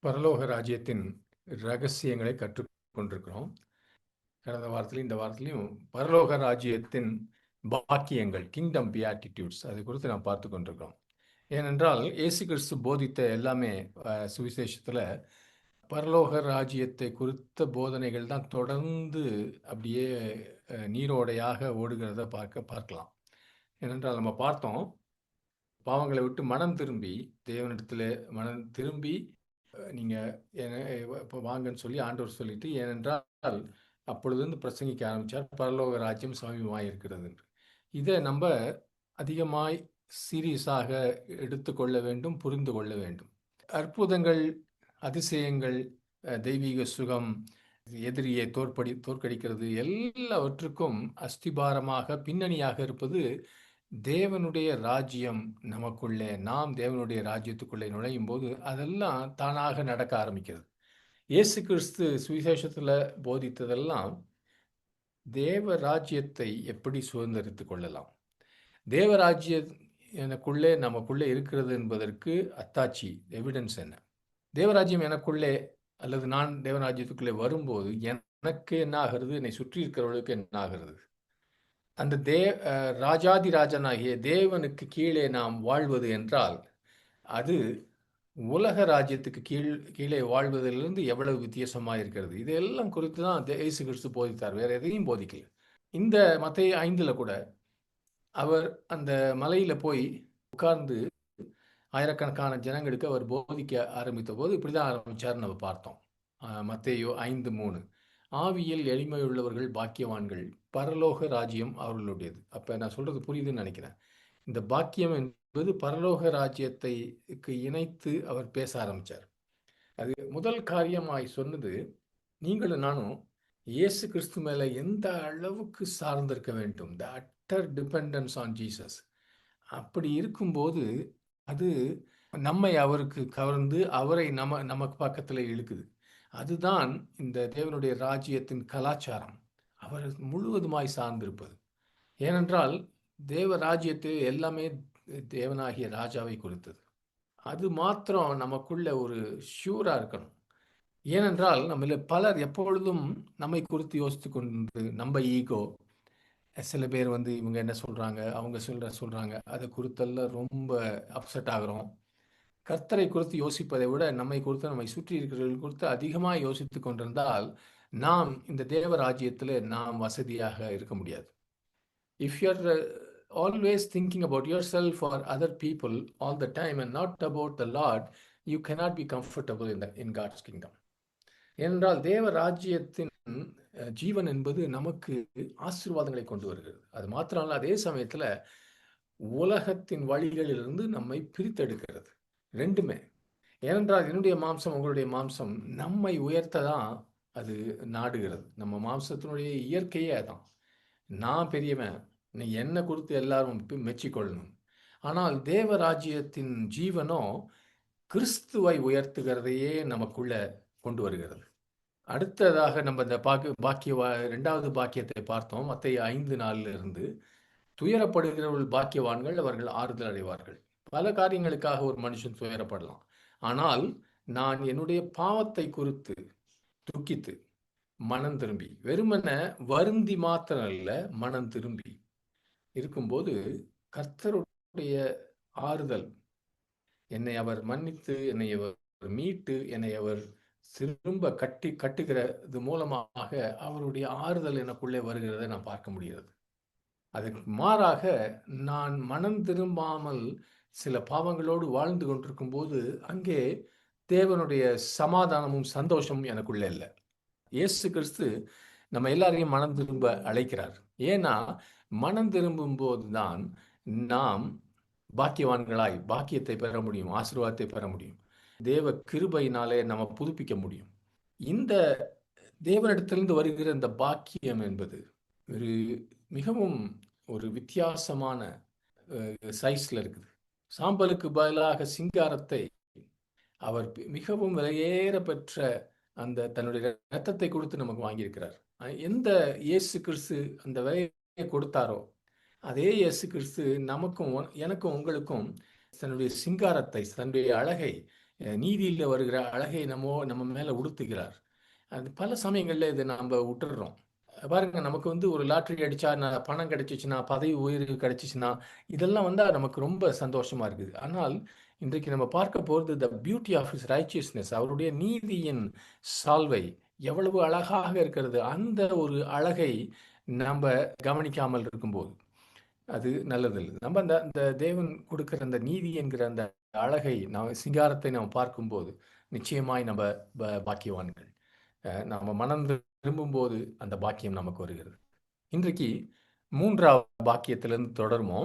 பரலோக ராஜ்யத்தின் ரகசியங்களை கற்றுக்கொண்டிருக்கிறோம். கடந்த வாரத்திலும் இந்த வாரத்திலையும் பரலோக ராஜ்யத்தின் பாக்கியங்கள், கிங்டம் பியாட்டிடியூட்ஸ், அதை குறித்து நாம் பார்த்து கொண்டிருக்கிறோம். ஏனென்றால் இயேசு கிறிஸ்து போதித்த எல்லாமே சுவிசேஷத்தில் பரலோக ராஜ்யத்தை குறித்த போதனைகள் தான் தொடர்ந்து அப்படியே நீரோடையாக ஓடுகிறத பார்க்கலாம். ஏனென்றால் நம்ம பார்த்தோம், பாவங்களை விட்டு மனம் திரும்பி தேவனிடத்தில் மனம் திரும்பி நீங்கள் இப்போ வாங்கன்னு சொல்லி ஆண்டவர் சொல்லிட்டு, ஏனென்றால் அப்பொழுது பிரசங்கிக்க ஆரம்பித்தார், பரலோக ராஜ்யம் சமீபமாக இருக்கிறது என்று. இதை நம்ம அதிகமாய் சீரியஸாக எடுத்துக்கொள்ள வேண்டும், புரிந்து கொள்ள வேண்டும். அற்புதங்கள், அதிசயங்கள், தெய்வீக சுகம், எதிரியை தோற்கடிக்கிறது, எல்லாவற்றுக்கும் அஸ்திபாரமாக பின்னணியாக இருப்பது தேவனுடைய ராஜ்யம். நமக்குள்ளே நாம் தேவனுடைய ராஜ்யத்துக்குள்ளே நுழையும் போது அதெல்லாம் தானாக நடக்க ஆரம்பிக்கிறது. இயேசு கிறிஸ்து சுவிசேஷத்தில் போதித்ததெல்லாம் தேவ ராஜ்யத்தை எப்படி சுதந்திரித்து கொள்ளலாம், தேவராஜ்ய எனக்குள்ளே நமக்குள்ளே இருக்கிறது என்பதற்கு அத்தாட்சி, எவிடன்ஸ் என்ன, தேவராஜ்யம் எனக்குள்ளே அல்லது நான் தேவராஜ்யத்துக்குள்ளே வரும்போது எனக்கு என்ன ஆகிறது, என்னை சுற்றி இருக்கிறவர்களுக்கு என்ன ஆகிறது, அந்த ராஜாதி ராஜனாகிய தேவனுக்கு கீழே நாம் வாழ்வது என்றால் அது உலக ராஜ்யத்துக்கு கீழே வாழ்வதிலிருந்து எவ்வளவு வித்தியாசமாக இருக்கிறது. இதெல்லாம் குறித்து தான் இயேசு கிறிஸ்து போதித்தார், வேற எதையும் போதிக்கல. இந்த மத்தேயு 5 கூட அவர் அந்த மலையில போய் உட்கார்ந்து ஆயிரக்கணக்கான ஜனங்களுக்கு அவர் போதிக்க ஆரம்பித்த போது இப்படிதான் ஆரம்பிச்சார் நம்ம பார்த்தோம். மத்தேயு 5:3, ஆவியில் எளிமையுள்ளவர்கள் பாக்கியவான்கள், பரலோக ராஜ்யம் அவர்களுடையது. அப்ப நான் சொல்றது புரியுதுன்னு நினைக்கிறேன். இந்த பாக்கியம் என்பது பரலோக ராஜ்யத்தை இணைத்து அவர் பேச ஆரம்பிச்சார். அது முதல் காரியமாய் சொன்னது, நீங்களும் நானும் இயேசு கிறிஸ்து மேல எந்த அளவுக்கு சார்ந்திருக்க வேண்டும், த அட்டர் டிபெண்டன்ஸ் ஆன் ஜீசஸ். அப்படி இருக்கும்போது அது நம்மை அவருக்கு கவர்ந்து அவரை நமக்கு பக்கத்தில் இழுக்குது. அதுதான் இந்த தேவனுடைய ராஜ்யத்தின் கலாச்சாரம், அவர் முழுவதுமாய் சார்ந்திருப்பது. ஏனென்றால் தேவ ராஜ்யத்தில் எல்லாமே தேவனாகிய ராஜாவை குறித்தது. அது மாத்திரம் நமக்குள்ள ஒரு ஷூரா இருக்கணும். ஏனென்றால் நம்மள பலர் எப்பொழுதும் நம்மை குறித்து யோசித்து கொண்டு, நம்ம ஈகோ, சில பேர் இவங்க என்ன சொல்றாங்க, அவங்க சொல்றாங்க, அதை குறித்தெல்லாம் ரொம்ப அப்செட் ஆகிறோம். கர்த்தரை குறித்து யோசிப்பதை விட நம்மை குறித்து, நம்மை சுற்றி இருக்கிறவர்கள் குறித்து அதிகமாக யோசித்து கொண்டிருந்தால் நாம் இந்த தேவ ராஜ்யத்தில் நாம் வசதியாக இருக்க முடியாது. If you're always thinking about yourself or other people all the time and not about the Lord, you cannot be comfortable in God's kingdom. ஏனென்றால் தேவ ராஜ்யத்தின் ஜீவன் என்பது நமக்கு ஆசீர்வாதங்களை கொண்டு வருகிறது. அது மாத்திரமல்ல, அதே சமயத்தில் உலகத்தின் வழிகளிலிருந்து நம்மை பிரித்தெடுக்கிறது. ரெண்டுமே. ஏனென்றால் என்னுடைய மாம்சம், உங்களுடைய மாம்சம் நம்மை உயர்த்த தான் அது நாடுகிறது. நம்ம மாம்சத்தினுடைய இயற்கையே அதான். நான் பெரியவன், நீ என்னை குறித்து எல்லாரும் மெச்சிக்கொள்ளணும். ஆனால் தேவ ராஜ்யத்தின் ஜீவனோ கிறிஸ்துவை உயர்த்துகிறதையே நமக்குள்ள கொண்டு வருகிறது. அடுத்ததாக நம்ம இந்த இரண்டாவது பாக்கியத்தை பார்த்தோம். மத்தேயு 5:4 துயரப்படுகிறவர்கள் பாக்கியவான்கள், அவர்கள் ஆறுதல் அடைவார்கள். பல காரியங்களுக்காக ஒரு மனுஷன் துயரப்படலாம். ஆனால் நான் என்னுடைய பாவத்தை குறித்து துக்கித்து மனம் திரும்பி, வெறுமன வருந்தி மாத்திரம் அல்ல, மனம் திரும்பி இருக்கும்போது கர்த்தருடைய ஆறுதல், என்னை அவர் மன்னித்து, என்னை அவர் மீட்டு, என்னை அவர் திரும்ப கட்டுகிறது மூலமாக அவருடைய ஆறுதல் எனக்குள்ளே வருகிறதை நான் பார்க்க முடிகிறது. அதுக்கு மாறாக நான் மனம் திரும்பாமல் சில பாவங்களோடு வாழ்ந்து கொண்டிருக்கும் போது அங்கே தேவனுடைய சமாதானமும் சந்தோஷமும் எனக்குள்ளே இல்லை. இயேசு கிறிஸ்து நம்ம எல்லாரையும் மனம் திரும்ப அழைக்கிறார். ஏன்னா மனம் திரும்பும் போதுதான் நாம் பாக்கியவான்களாய் பாக்கியத்தை பெற முடியும், ஆசீர்வாதத்தை பெற முடியும். தேவ கிருபையினாலே நம்ம புதுப்பிக்க முடியும். இந்த தேவனிடத்திலிருந்து வருகிற இந்த பாக்கியம் என்பது மிகவும் ஒரு வித்தியாசமான சைஸ்ல இருக்குது. சாம்பலுக்கு பதிலாக சிங்காரத்தை அவர் மிகவும் விலையேற பெற்ற அந்த தன்னுடைய ரத்தத்தை கொடுத்து நமக்கு வாங்கியிருக்கிறார். எந்த இயேசு கிறிஸ்து அந்த விலையை கொடுத்தாரோ அதே இயேசு கிறிஸ்து நமக்கும், எனக்கும், உங்களுக்கும் தன்னுடைய சிங்காரத்தை, தன்னுடைய அழகை நீதியில் வருகிற அழகை நம்ம மேலே உடுத்துகிறார். அது பல சமயங்களில் இதை நம்ம விட்டுடுறோம். பாருங்க, நமக்கு வந்து ஒரு லாட்டரி அடிச்சா பணம் கிடைச்சிச்சுன்னா, பதவி உயர்வு கிடைச்சிச்சுன்னா, இதெல்லாம் வந்தா நமக்கு ரொம்ப சந்தோஷமா இருக்குது. ஆனால் இன்றைக்கு நம்ம பார்க்க போகிறது the beauty of his righteousness, அவருடைய நீதியின் சால்வை எவ்வளவு அழகாக இருக்கிறது. அந்த ஒரு அழகை நம்ம கவனிக்காமல் இருக்கும்போது அது நல்லதில்லை. நம்ம அந்த அந்த தேவன் கொடுக்கிற அந்த நீதி என்கிற அந்த அழகை சிங்காரத்தை நாம் பார்க்கும்போது நிச்சயமாய் நம்ம பாக்கியவான்கள். நம்ம மனம் திரும்பும்போது அந்த பாக்கியம் நமக்கு வருகிறது. இன்றைக்கு 3வது பாக்கியத்திலிருந்து தொடருமோ.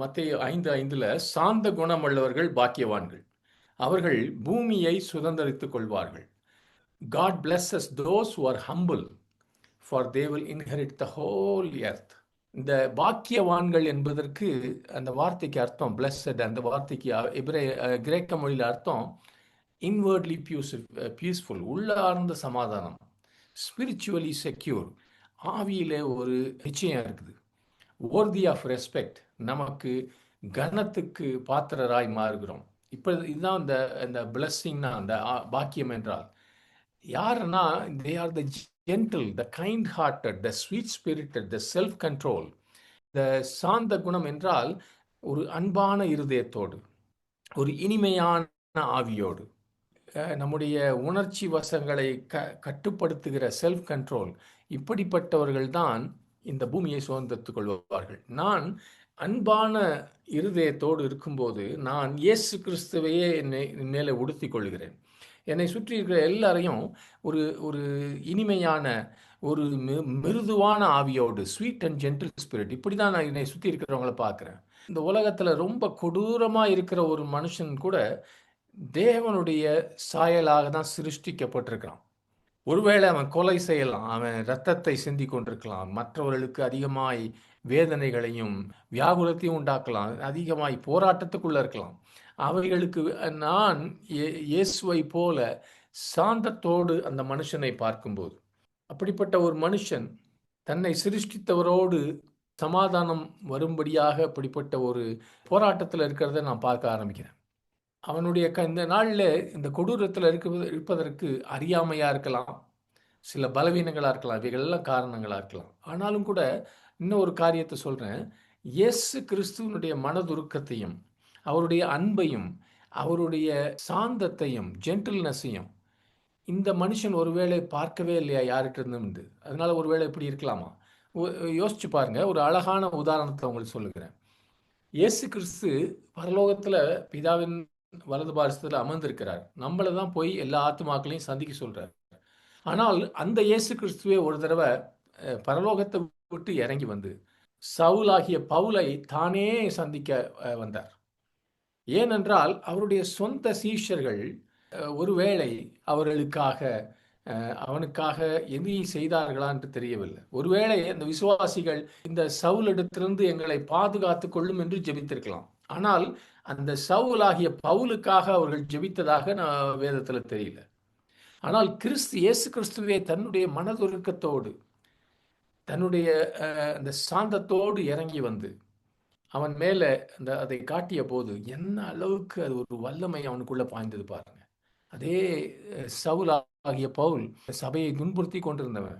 மத்தேயு 5:5 சாந்த குணமுள்ளவர்கள் பாக்கியவான்கள், அவர்கள் பூமியை சுதந்தரித்துக் கொள்வார்கள். God blesses those who are humble, for they will inherit the whole earth. இந்த பாக்கியவான்கள் என்பதற்கு அந்த வார்த்தைக்கு அர்த்தம் பிளஸட். அந்த வார்த்தைக்கு கிரேக்க மொழியில் அர்த்தம் இன்வர்ட்லி பீஸ்ஃபுல், உள்ளார்ந்த சமாதானம், ஸ்பிரிச்சுவலி செக்யூர், ஆவியிலே ஒரு நிச்சயம் இருக்குது, worthy ஆஃப் ரெஸ்பெக்ட், நமக்கு கனத்துக்கு பாத்திரராய் மாறுகிறோம். இப்போ இதுதான் இந்த இந்த பிளஸ்ஸிங்னா, அந்த பாக்கியம் என்றால் யாருன்னா, they are the gentle, the kind hearted, the sweet spirited, the self control. இந்த சாந்த குணம் என்றால் ஒரு அன்பான இருதயத்தோடு, ஒரு இனிமையான ஆவியோடு, நம்முடைய உணர்ச்சி வசங்களை கட்டுப்படுத்துகிற செல்ஃப் கண்ட்ரோல், இப்படிப்பட்டவர்கள் தான் இந்த பூமியை சுதந்திரத்துக் கொள்வார்கள். நான் அன்பான இருதயத்தோடு இருக்கும்போது நான் இயேசு கிறிஸ்துவையே என்னை மேலே உடுத்தி கொள்கிறேன். என்னை சுற்றி இருக்கிற எல்லாரையும் ஒரு ஒரு இனிமையான, ஒரு மிருதுவான ஆவியோடு, ஸ்வீட் அண்ட் ஜென்டில் ஸ்பிரிட், இப்படி தான் நான் என்னை சுற்றி இருக்கிறவங்கள பார்க்குறேன். இந்த உலகத்தில் ரொம்ப கொடூரமாக இருக்கிற ஒரு மனுஷன் கூட தேவனுடைய சாயலாக தான் சிருஷ்டிக்கப்பட்டிருக்கிறான். ஒருவேளை அவன் கொலை செய்யலாம், அவன் இரத்தத்தை சிந்தி கொண்டிருக்கலாம், மற்றவர்களுக்கு அதிகமாய் வேதனைகளையும் வியாகுலத்தையும் உண்டாக்கலாம், அதிகமாய் போராட்டத்துக்குள்ள இருக்கலாம். அவைகளுக்கு நான் இயேசுவை போல சாந்தத்தோடு அந்த மனுஷனை பார்க்கும்போது, அப்படிப்பட்ட ஒரு மனுஷன் தன்னை சிருஷ்டித்தவரோடு சமாதானம் வரும்படியாக இப்படிப்பட்ட ஒரு போராட்டத்தில் இருக்கிறத நான் பார்க்க ஆரம்பிக்கிறேன். அவனுடைய இந்த நாளில் இந்த கொடூரத்தில் இருப்பதற்கு அறியாமையாக இருக்கலாம், சில பலவீனங்களாக இருக்கலாம், இவைகளெல்லாம் காரணங்களாக இருக்கலாம். ஆனாலும் கூட இன்னும் ஒரு காரியத்தை சொல்கிறேன். இயேசு கிறிஸ்துவனுடைய மனதுருக்கத்தையும், அவருடைய அன்பையும், அவருடைய சாந்தத்தையும், ஜென்டில்னஸையும் இந்த மனுஷன் ஒருவேளை பார்க்கவே இல்லையா யார்கிட்ட இருந்து. அதனால ஒருவேளை இப்படி இருக்கலாமா? யோசிச்சு பாருங்க. ஒரு அழகான உதாரணத்தை உங்களுக்கு சொல்லுகிறேன். இயேசு கிறிஸ்து பரலோகத்தில் பிதாவின் வலது பாரசத்தில் அமர்ந்திருக்கிறார். நம்மளை தான் போய் எல்லா ஆத்துமாக்களையும் சந்திக்க சொல்றார். ஆனால் அந்த இயேசு கிறிஸ்துவே ஒரு தடவை பரலோகத்தை விட்டு இறங்கி வந்து சவுலாகிய பவுலை தானே சந்திக்க வந்தார். ஏனென்றால் அவருடைய சொந்த சீஷர்கள் ஒருவேளை அவர்களுக்காக அவனுக்காக எதையும் செய்தார்களா என்று தெரியவில்லை. ஒருவேளை அந்த விசுவாசிகள் இந்த சவுலிடத்திலிருந்து எங்களை பாதுகாத்து கொள்ளும் என்று ஜெபித்திருக்கலாம். ஆனால் அந்த சவுலாகிய பவுலுக்காக அவர்கள் ஜெபித்ததாக நான் வேதத்தில் தெரியல. ஆனால் இயேசு கிறிஸ்துவே தன்னுடைய மனதுருக்கத்தோடு, தன்னுடைய அந்த சாந்தத்தோடு இறங்கி வந்து அவன் மேலே அதை காட்டிய போது என்ன அளவுக்கு அது ஒரு வல்லமை அவனுக்குள்ள பாய்ந்தது பாருங்க. அதே சவுல் ஆகிய பவுல் சபையை துன்புறுத்தி கொண்டிருந்தவன்,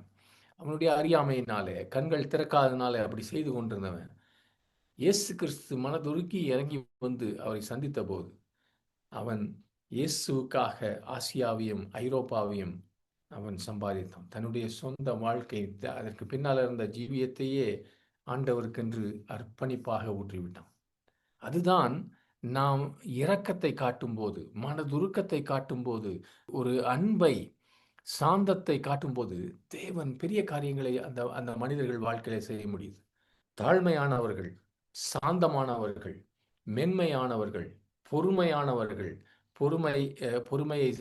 அவனுடைய அறியாமையினாலே, கண்கள் திறக்காதனாலே அப்படி செய்து கொண்டிருந்தவன், இயேசு கிறிஸ்து மனதுருக்கி இறங்கி வந்து அவரை சந்தித்த போது அவன் இயேசுவுக்காக ஆசியாவையும் ஐரோப்பாவையும் அவன் சம்பாதித்தான். தன்னுடைய சொந்த வாழ்க்கை, அதற்கு பின்னால் இருந்த ஜீவியத்தையே ஆண்டவருக்கென்று அர்ப்பணிப்பாக ஊற்றிவிட்டான். அதுதான் நாம் இரக்கத்தை காட்டும்போது, மனதுருக்கத்தை காட்டும்போது, ஒரு அன்பை, சாந்தத்தை காட்டும்போது தேவன் பெரிய காரியங்களை அந்த அந்த மனிதர்கள் வாழ்க்கையில செய்ய முடியுது. தாழ்மையானவர்கள், சாந்தமானவர்கள், மென்மையானவர்கள், பொறுமையானவர்கள்,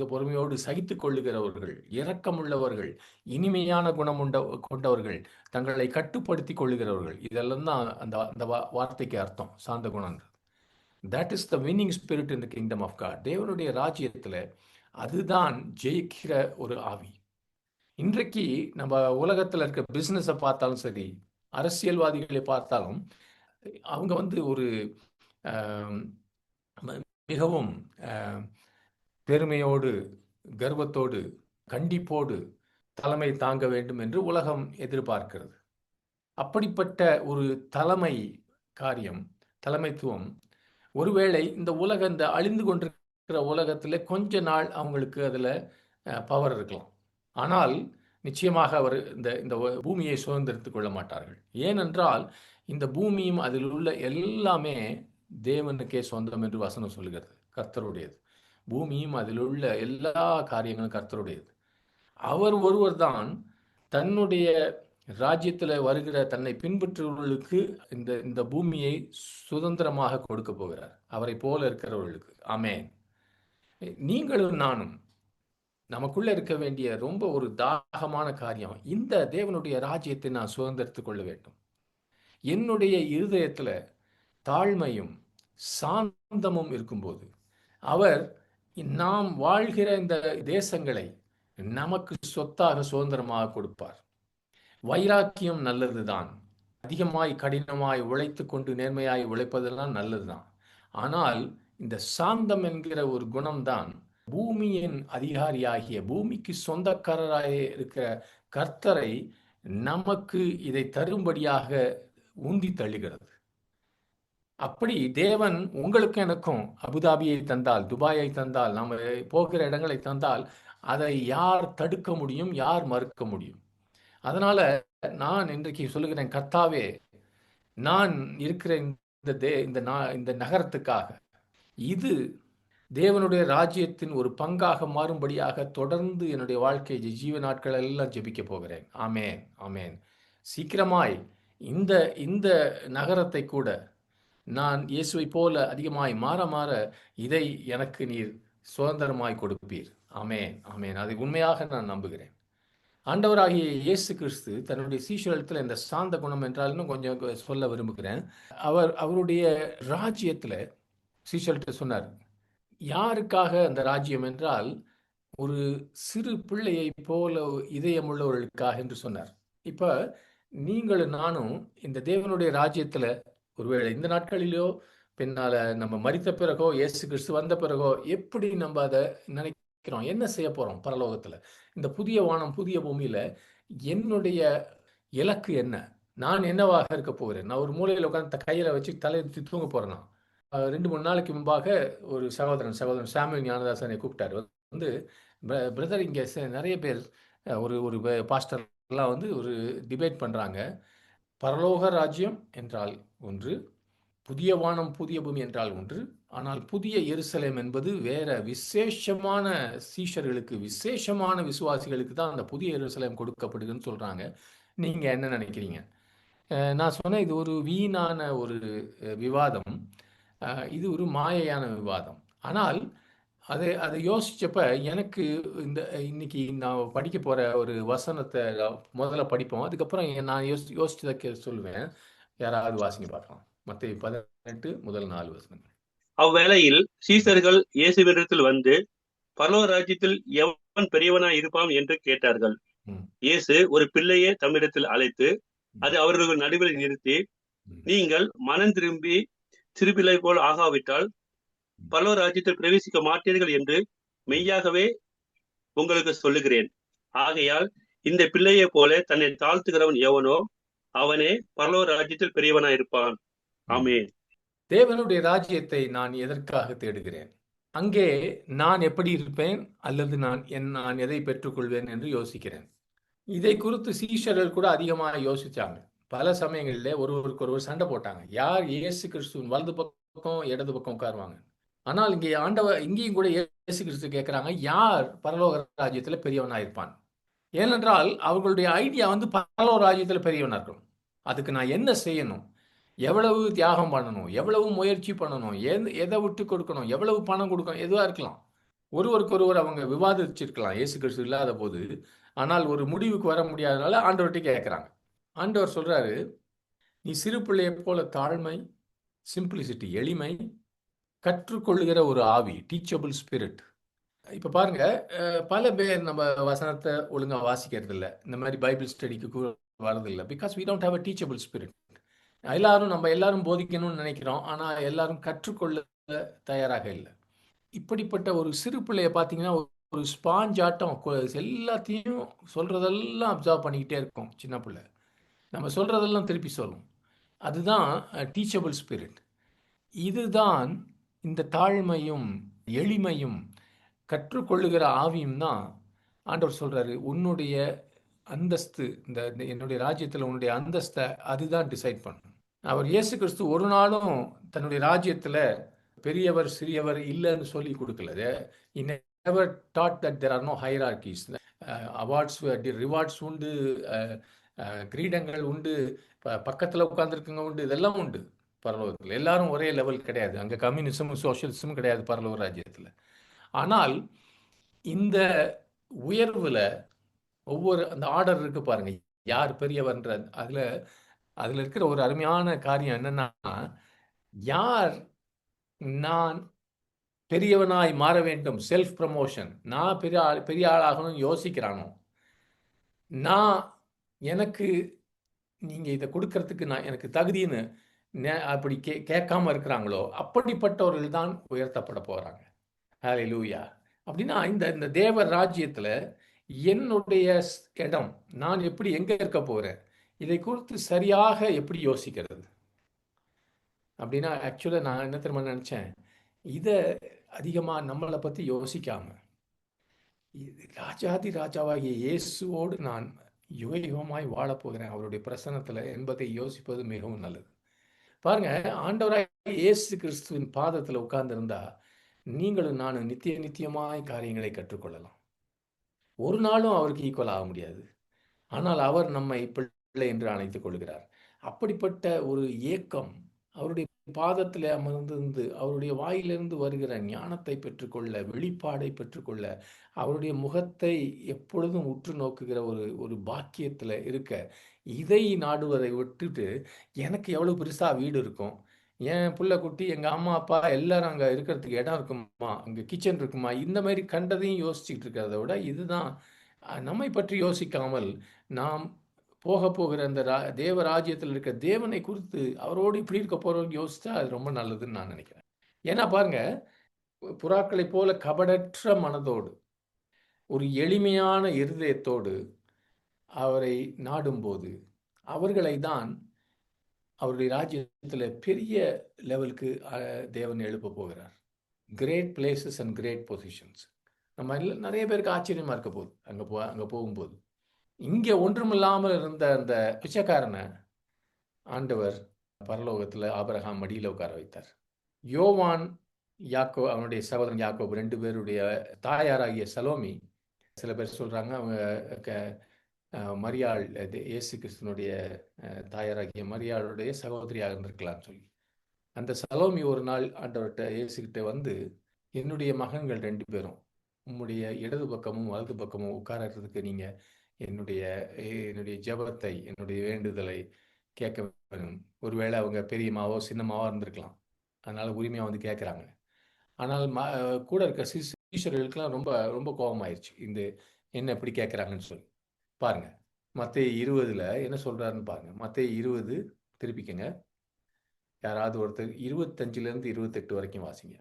பொறுமையோடு சகித்து கொள்ளுகிறவர்கள், இரக்கமுள்ளவர்கள், இனிமையான குணம் கொண்டவர்கள், தங்களை கட்டுப்படுத்தி கொள்ளுகிறவர்கள், இதெல்லாம் தான் அந்த அந்த வார்த்தைக்கு அர்த்தம் சாந்த குணம். That is the winning spirit in the kingdom of God. தேவனுடைய ராஜ்யத்தில் அதுதான் ஜெயிக்கிற ஒரு ஆவி. இன்றைக்கு நம்ம உலகத்தில் இருக்க பிஸ்னஸை பார்த்தாலும் சரி, அரசியல்வாதிகளை பார்த்தாலும் அவங்க வந்து ஒரு மிகவும் பெருமையோடு, கர்வத்தோடு, கண்டிப்போடு தலைமை தாங்க வேண்டும் என்று உலகம் எதிர்பார்க்கிறது. அப்படிப்பட்ட ஒரு தலைமை காரியம், தலைமைத்துவம், ஒருவேளை இந்த அழிந்து கொண்டிருக்கிற உலகத்தில் கொஞ்ச நாள் அவங்களுக்கு அதில் பவர் இருக்கலாம். ஆனால் நிச்சயமாக அவர் இந்த இந்த பூமியை சுதந்திரித்துக் கொள்ள மாட்டார்கள். ஏனென்றால் இந்த பூமியும் அதில் உள்ள எல்லாமே தேவனுக்கே சொந்தம் என்று வசனம் சொல்கிறது. கர்த்தருடையது. பூமியும் அதில் உள்ள எல்லா காரியங்களும் கர்த்தருடையது. அவர் ஒருவர் தான் தன்னுடைய ராஜ்யத்தில் வருகிற தன்னை பின்பற்றுபவர்களுக்கு இந்த இந்த பூமியை சுதந்திரமாக கொடுக்க போகிறார். அவரை போல இருக்கிறவர்களுக்கு. ஆமென். நீங்களும் நானும் நமக்குள்ள இருக்க வேண்டிய ரொம்ப ஒரு தாகமான காரியம், இந்த தேவனுடைய ராஜ்யத்தை நான் சுதந்திரத்துக் கொள்ள வேண்டும். என்னுடைய இருதயத்துல தாழ்மையும் சாந்தமும் இருக்கும்போது அவர் நாம் வாழ்கிற இந்த தேசங்களை நமக்கு சொத்தாக சுதந்திரமாக கொடுப்பார். வைராக்கியம் நல்லதுதான். அதிகமாய் கடினமாய் உழைத்து கொண்டு நேர்மையாய் உழைப்பதெல்லாம் நல்லதுதான். ஆனால் இந்த சாந்தம் என்கிற ஒரு குணம்தான் பூமியின் அதிகாரியாகிய பூமிக்கு சொந்தக்காரராக இருக்கிற கர்த்தரை நமக்கு இதை தரும்படியாக உந்தி தள்ளுகிறது. அப்படி தேவன் உங்களுக்கு எனக்கும் அபுதாபியை தந்தால், துபாயை தந்தால், நம்ம போகிற இடங்களை தந்தால், அதை யார் தடுக்க முடியும்? யார் மறுக்க முடியும்? அதனால நான் இன்றைக்கு சொல்லுகிறேன், கர்த்தாவே, நான் இருக்கிற இந்த நகரத்துக்காக இது தேவனுடைய ராஜ்யத்தின் ஒரு பங்காக மாறும்படியாக தொடர்ந்து என்னுடைய வாழ்க்கை ஜீவ நாட்கள் எல்லாம் ஜெபிக்க போகிறேன். ஆமேன், ஆமேன். சீக்கிரமாய் இந்த இந்த நகரத்தை கூட நான் இயேசுவை போல அதிகமாய் மாற மாற இதை எனக்கு நீர் சுதந்திரமாய் கொடுப்பீர். ஆமேன், ஆமேன். அதை உண்மையாக நான் நம்புகிறேன். ஆண்டவராகிய இயேசு கிறிஸ்து தன்னுடைய சீஷர்களிடத்தில் இந்த சாந்த குணம் என்றால் இன்னும் கொஞ்சம் சொல்ல விரும்புகிறேன். அவருடைய ராஜ்யத்தில் சீஷர்கிட்ட சொன்னார், யாருக்காக அந்த ராஜ்யம் என்றால் ஒரு சிறு பிள்ளையை போல இதயமுள்ளவர்களுக்காக என்று சொன்னார். இப்ப நீங்களும் நானும் இந்த தேவனுடைய ராஜ்யத்துல ஒருவேளை இந்த நாட்களிலோ பின்னால நம்ம மரித்த பிறகோ இயேசு கிறிஸ்து வந்த பிறகோ எப்படி நம்ம அதை நினைக்கிறோம், என்ன செய்ய போறோம் பரலோகத்துல, இந்த புதிய வானம் புதிய பூமியில என்னுடைய இலக்கு என்ன, நான் என்னவாக இருக்க போகிறேன்? நான் ஒரு மூலையில உட்காந்து கையில வச்சு தலையை தூங்க போறேன்னா? 2-3 நாளைக்கு முன்பாக ஒரு சகோதரன் சாமுவேல் ஞானதாசனை கூப்பிட்டாரு. வந்து பிரதர், இங்கே நிறைய பேர் ஒரு ஒரு பாஸ்டர்லாம் வந்து ஒரு டிபேட் பண்ணுறாங்க. பரலோக ராஜ்யம் என்றால் ஒன்று, புதிய வானம் புதிய பூமி என்றால் ஒன்று, ஆனால் புதிய எருசலேம் என்பது வேற. விசேஷமான சீஷர்களுக்கு, விசேஷமான விசுவாசிகளுக்கு தான் அந்த புதிய எருசலேம் கொடுக்கப்படுதுன்னு சொல்கிறாங்க. நீங்கள் என்ன நினைக்கிறீங்க? நான் சொன்னேன், இது ஒரு வீணான ஒரு விவாதம். இது ஒரு மாயையான விவாதம். ஆனால் அதை யோசிச்சப்ப எனக்கு இன்னைக்கு நான் படிக்க போற ஒரு வசனத்தை முதல்ல படிப்போம். அதுக்கப்புறம் நான் யோசிச்சதை சொல்லுவேன். யாராவது வாசிங்க பார்க்கலாம். மத்தேயு 18 முதல் 4 வசனங்கள். அவ்வேளையில் சீசர்கள் இயேசுவிடத்தில் வந்து, பரலோக ராஜ்யத்தில் எவன் பெரியவனாய் இருப்பான் என்று கேட்டார்கள். இயேசு ஒரு பிள்ளையை தம்மிடத்தில் அழைத்து அது அவர்கள் நடுவில் நிறுத்தி, நீங்கள் மனம் திரும்பி சிறுபிள்ளை போல் ஆகாவிட்டால் பரலோக ராஜ்யத்தில் பிரவேசிக்க மாட்டீர்கள் என்று மெய்யாகவே உங்களுக்கு சொல்லுகிறேன். ஆகையால் இந்த பிள்ளையை போல தன்னை தாழ்த்துகிறவன் எவனோ அவனே பரலோக ராஜ்யத்தில் பெரியவனாயிருப்பான். ஆமென். தேவனுடைய ராஜ்யத்தை நான் எதற்காக தேடுகிறேன்? அங்கே நான் எப்படி இருப்பேன் அல்லது நான் எதை பெற்றுக்கொள்வேன் என்று யோசிக்கிறேன். இதை குறித்து சீஷர்கள் கூட அதிகமாக யோசிச்சாங்க. பல சமயங்களில் ஒருவருக்கு சண்டை போட்டாங்க. யார் இயேசு கிறிஸ்துவின் வலது பக்கம் இடது பக்கம் உட்காருவாங்க. ஆனால் இங்கே இங்கேயும் கூட இயேசு கிறிஸ்து கேட்கிறாங்க, யார் பரலோக ராஜ்யத்துல பெரியவனா இருப்பான்? ஏனென்றால் அவர்களுடைய ஐடியா வந்து பரலோக ராஜ்யத்துல பெரியவனா இருக்கணும். அதுக்கு நான் என்ன செய்யணும், எவ்வளவு தியாகம் பண்ணணும், எவ்வளவு முயற்சி பண்ணணும், எதை விட்டு கொடுக்கணும், எவ்வளவு பணம் கொடுக்கணும், எதுவா இருக்கலாம். ஒருவருக்கொருவர் அவங்க விவாதிச்சிருக்கலாம் இயேசு கிறிஸ்து இல்லாத போது. ஆனால் ஒரு முடிவுக்கு வர முடியாதனால ஆண்டவர்கிட்ட கேட்கிறாங்க. ஆண்டவர் சொல்றாரு, நீ சிறு பிள்ளையை போல தாழ்மை, சிம்பிளிசிட்டி, எளிமை, கற்றுக்கொள்ளுகிற ஒரு ஆவி, டீச்சபிள் ஸ்பிரிட். இப்போ பாருங்க, பல பேர் நம்ம வசனத்தை ஒழுங்கா வாசிக்கிறது இல்லை, இந்த மாதிரி பைபிள் ஸ்டடிக்கு வரதில்லை. Because we don't have a teachable spirit. நம்ம எல்லாரும் போதிக்கணும்னு நினைக்கிறோம், ஆனால் எல்லாரும் கற்றுக்கொள்ள தயாராக இல்லை. இப்படிப்பட்ட ஒரு சிறு பிள்ளைய பார்த்தீங்கன்னா, ஒரு ஸ்பாஞ்ச் ஆட்டம் எல்லாத்தையும் சொல்றதெல்லாம் அப்சர்வ் பண்ணிக்கிட்டே இருக்கும் சின்ன பிள்ளை. நம்ம சொல்றதெல்லாம் திருப்பி சொல்லும். அதுதான் டீச்சபிள் ஸ்பிரிட். இதுதான் இந்த தாழ்மையும், எளிமையும், கற்றுக்கொள்ளுகிற ஆவியும் தான் ஆண்டவர் சொல்றாரு, உன்னுடைய அந்தஸ்து என்னுடைய ராஜ்யத்தில் உன்னுடைய அந்தஸ்தை அதுதான் டிசைட் பண்ணும். அவர் இயேசு கிறிஸ்து ஒரு நாளும் தன்னுடைய ராஜ்யத்தில் பெரியவர் சிறியவர் இல்லைன்னு சொல்லி கொடுக்கல. He never taught that there are no hierarchies. Awards rewards உண்டு, கிரீடங்கள் உண்டு, பக்கத்தில் உட்காந்துருக்குங்க உண்டு, இதெல்லாம் உண்டு பரலோகத்தில். எல்லாரும் ஒரே லெவல் கிடையாது. அங்கே கம்யூனிசமும் சோஷியலிசமும் கிடையாது பரலோக ராஜ்யத்தில். ஆனால் இந்த உயர்வில் ஒவ்வொரு அந்த ஆர்டர் இருக்கு பாருங்க, யார் பெரியவர்ன்ற அதில் இருக்கிற ஒரு அருமையான காரியம் என்னன்னா, யார் நான் பெரியவனாய் மாற வேண்டும், செல்ஃப் ப்ரமோஷன், நான் பெரிய ஆளாகணும்னு யோசிக்கிறானோ, நான் எனக்கு நீங்கள் இதை கொடுக்கறதுக்கு நான் எனக்கு தகுதின்னு அப்படி கேட்காம இருக்கிறாங்களோ, அப்படிப்பட்டவர்கள் தான் உயர்த்தப்பட போகிறாங்க. ஹல்லேலூயா. அப்படின்னா இந்த தேவ ராஜ்யத்தில் என்னுடைய இடம், நான் எப்படி எங்கே இருக்க போகிறேன், இதை குறித்து சரியாக எப்படி யோசிக்கிறது அப்படின்னா, ஆக்சுவலாக நான் என்ன தெரியுமா நினச்சேன், இதை அதிகமாக நம்மளை பற்றி யோசிக்காம ராஜாதி ராஜாவாகிய இயேசுவோடு நான் யுக யுகமாய் வாழப்போகிறேன் அவருடைய பிரசன்னத்தில் என்பதை யோசிப்பது மிகவும் நல்லது. பாருங்க, ஆண்டவராக இயேசு கிறிஸ்துவின் பாதத்தில் உட்கார்ந்திருந்தா நீங்களும் நானும் நித்திய நித்தியமாய் காரியங்களை கற்றுக்கொள்ளலாம். ஒரு நாளும் அவருக்கு ஈக்குவல் ஆக முடியாது. ஆனால் அவர் நம்மை பிள்ளை என்று அழைத்துக் கொள்கிறார். அப்படிப்பட்ட ஒரு ஏக்கம் அவருடைய பாதத்தில் அமர்ந்திருந்து அவருடைய வாயிலிருந்து வருகிற ஞானத்தை பெற்றுக்கொள்ள, வெளிப்பாடை பெற்றுக்கொள்ள, அவருடைய முகத்தை எப்பொழுதும் உற்று நோக்குகிற ஒரு பாக்கியத்தில் இருக்க, இதை நாடுவதை விட்டுட்டு எனக்கு எவ்வளோ பெருசாக வீடு இருக்கும், என் புள்ள குட்டி, எங்கள் அம்மா அப்பா எல்லாரும் அங்கே இருக்கிறதுக்கு இடம் இருக்குமா, அங்கே கிச்சன் இருக்குமா, இந்த மாதிரி கண்டதையும் யோசிச்சுட்டு இருக்கிறத விட இதுதான் நம்மை பற்றி யோசிக்காமல் நாம் போகிற அந்த தேவ ராஜ்யத்தில் இருக்க தேவனை குறித்து அவரோடு இப்படி இருக்க போகிறவங்க யோசித்தா அது ரொம்ப நல்லதுன்னு நான் நினைக்கிறேன். ஏன்னா பாருங்க, புறாக்களை போல கபடற்ற மனதோடு ஒரு எளிமையான இருதயத்தோடு அவரை நாடும்போது அவர்களை தான் அவருடைய ராஜ்யத்தில் பெரிய லெவலுக்கு தேவன் எழுப்ப போகிறார். Great places and great positions. நம்ம நிறைய பேருக்கு ஆச்சரியமாக இருக்க போகுது அங்கே போகும்போது. இங்கே ஒன்றுமில்லாமல் இருந்த அந்த பிச்சைக்காரனை ஆண்டவர் பரலோகத்தில் ஆபிரகாம் மடியில் உட்கார வைத்தார். யோவான், அவனுடைய சகோதரன் யாக்கோபு 2 பேருடைய தாயாராகிய சலோமி, சில பேர் சொல்கிறாங்க அவங்க மரியாள், இயேசு கிறிஸ்துவனுடைய தாயாராகிய மரியாளுடைய சகோதரியாக இருந்திருக்கலாம்னு சொல்லி. அந்த சலோமி ஒரு நாள் ஆண்டவர்கிட்ட இயேசுகிட்ட வந்து, என்னுடைய மகன்கள் 2 பேரும் உம்முடைய இடது பக்கமும் வலது பக்கமும் உட்காரறதுக்கு நீங்கள் என்னுடைய ஜெபத்தை, என்னுடைய வேண்டுதலை கேட்க வேணும். ஒருவேளை அவங்க பெரியம்மாவோ சின்னம்மாவோ இருந்திருக்கலாம், அதனால் உரிமையாக வந்து கேட்குறாங்க. ஆனால் கூட இருக்க சீஷர்களுக்கெல்லாம் ரொம்ப ரொம்ப கோபமாயிருச்சு, என்ன இப்படி கேட்குறாங்கன்னு சொல்லி. பாருங்க, மத்தேயு 20 என்ன சொல்கிறாருன்னு பாருங்க. மத்தேயு 20 திருப்பிக்கங்க, யாராவது ஒருத்தர் 25 28 வரைக்கும் வாசிங்க.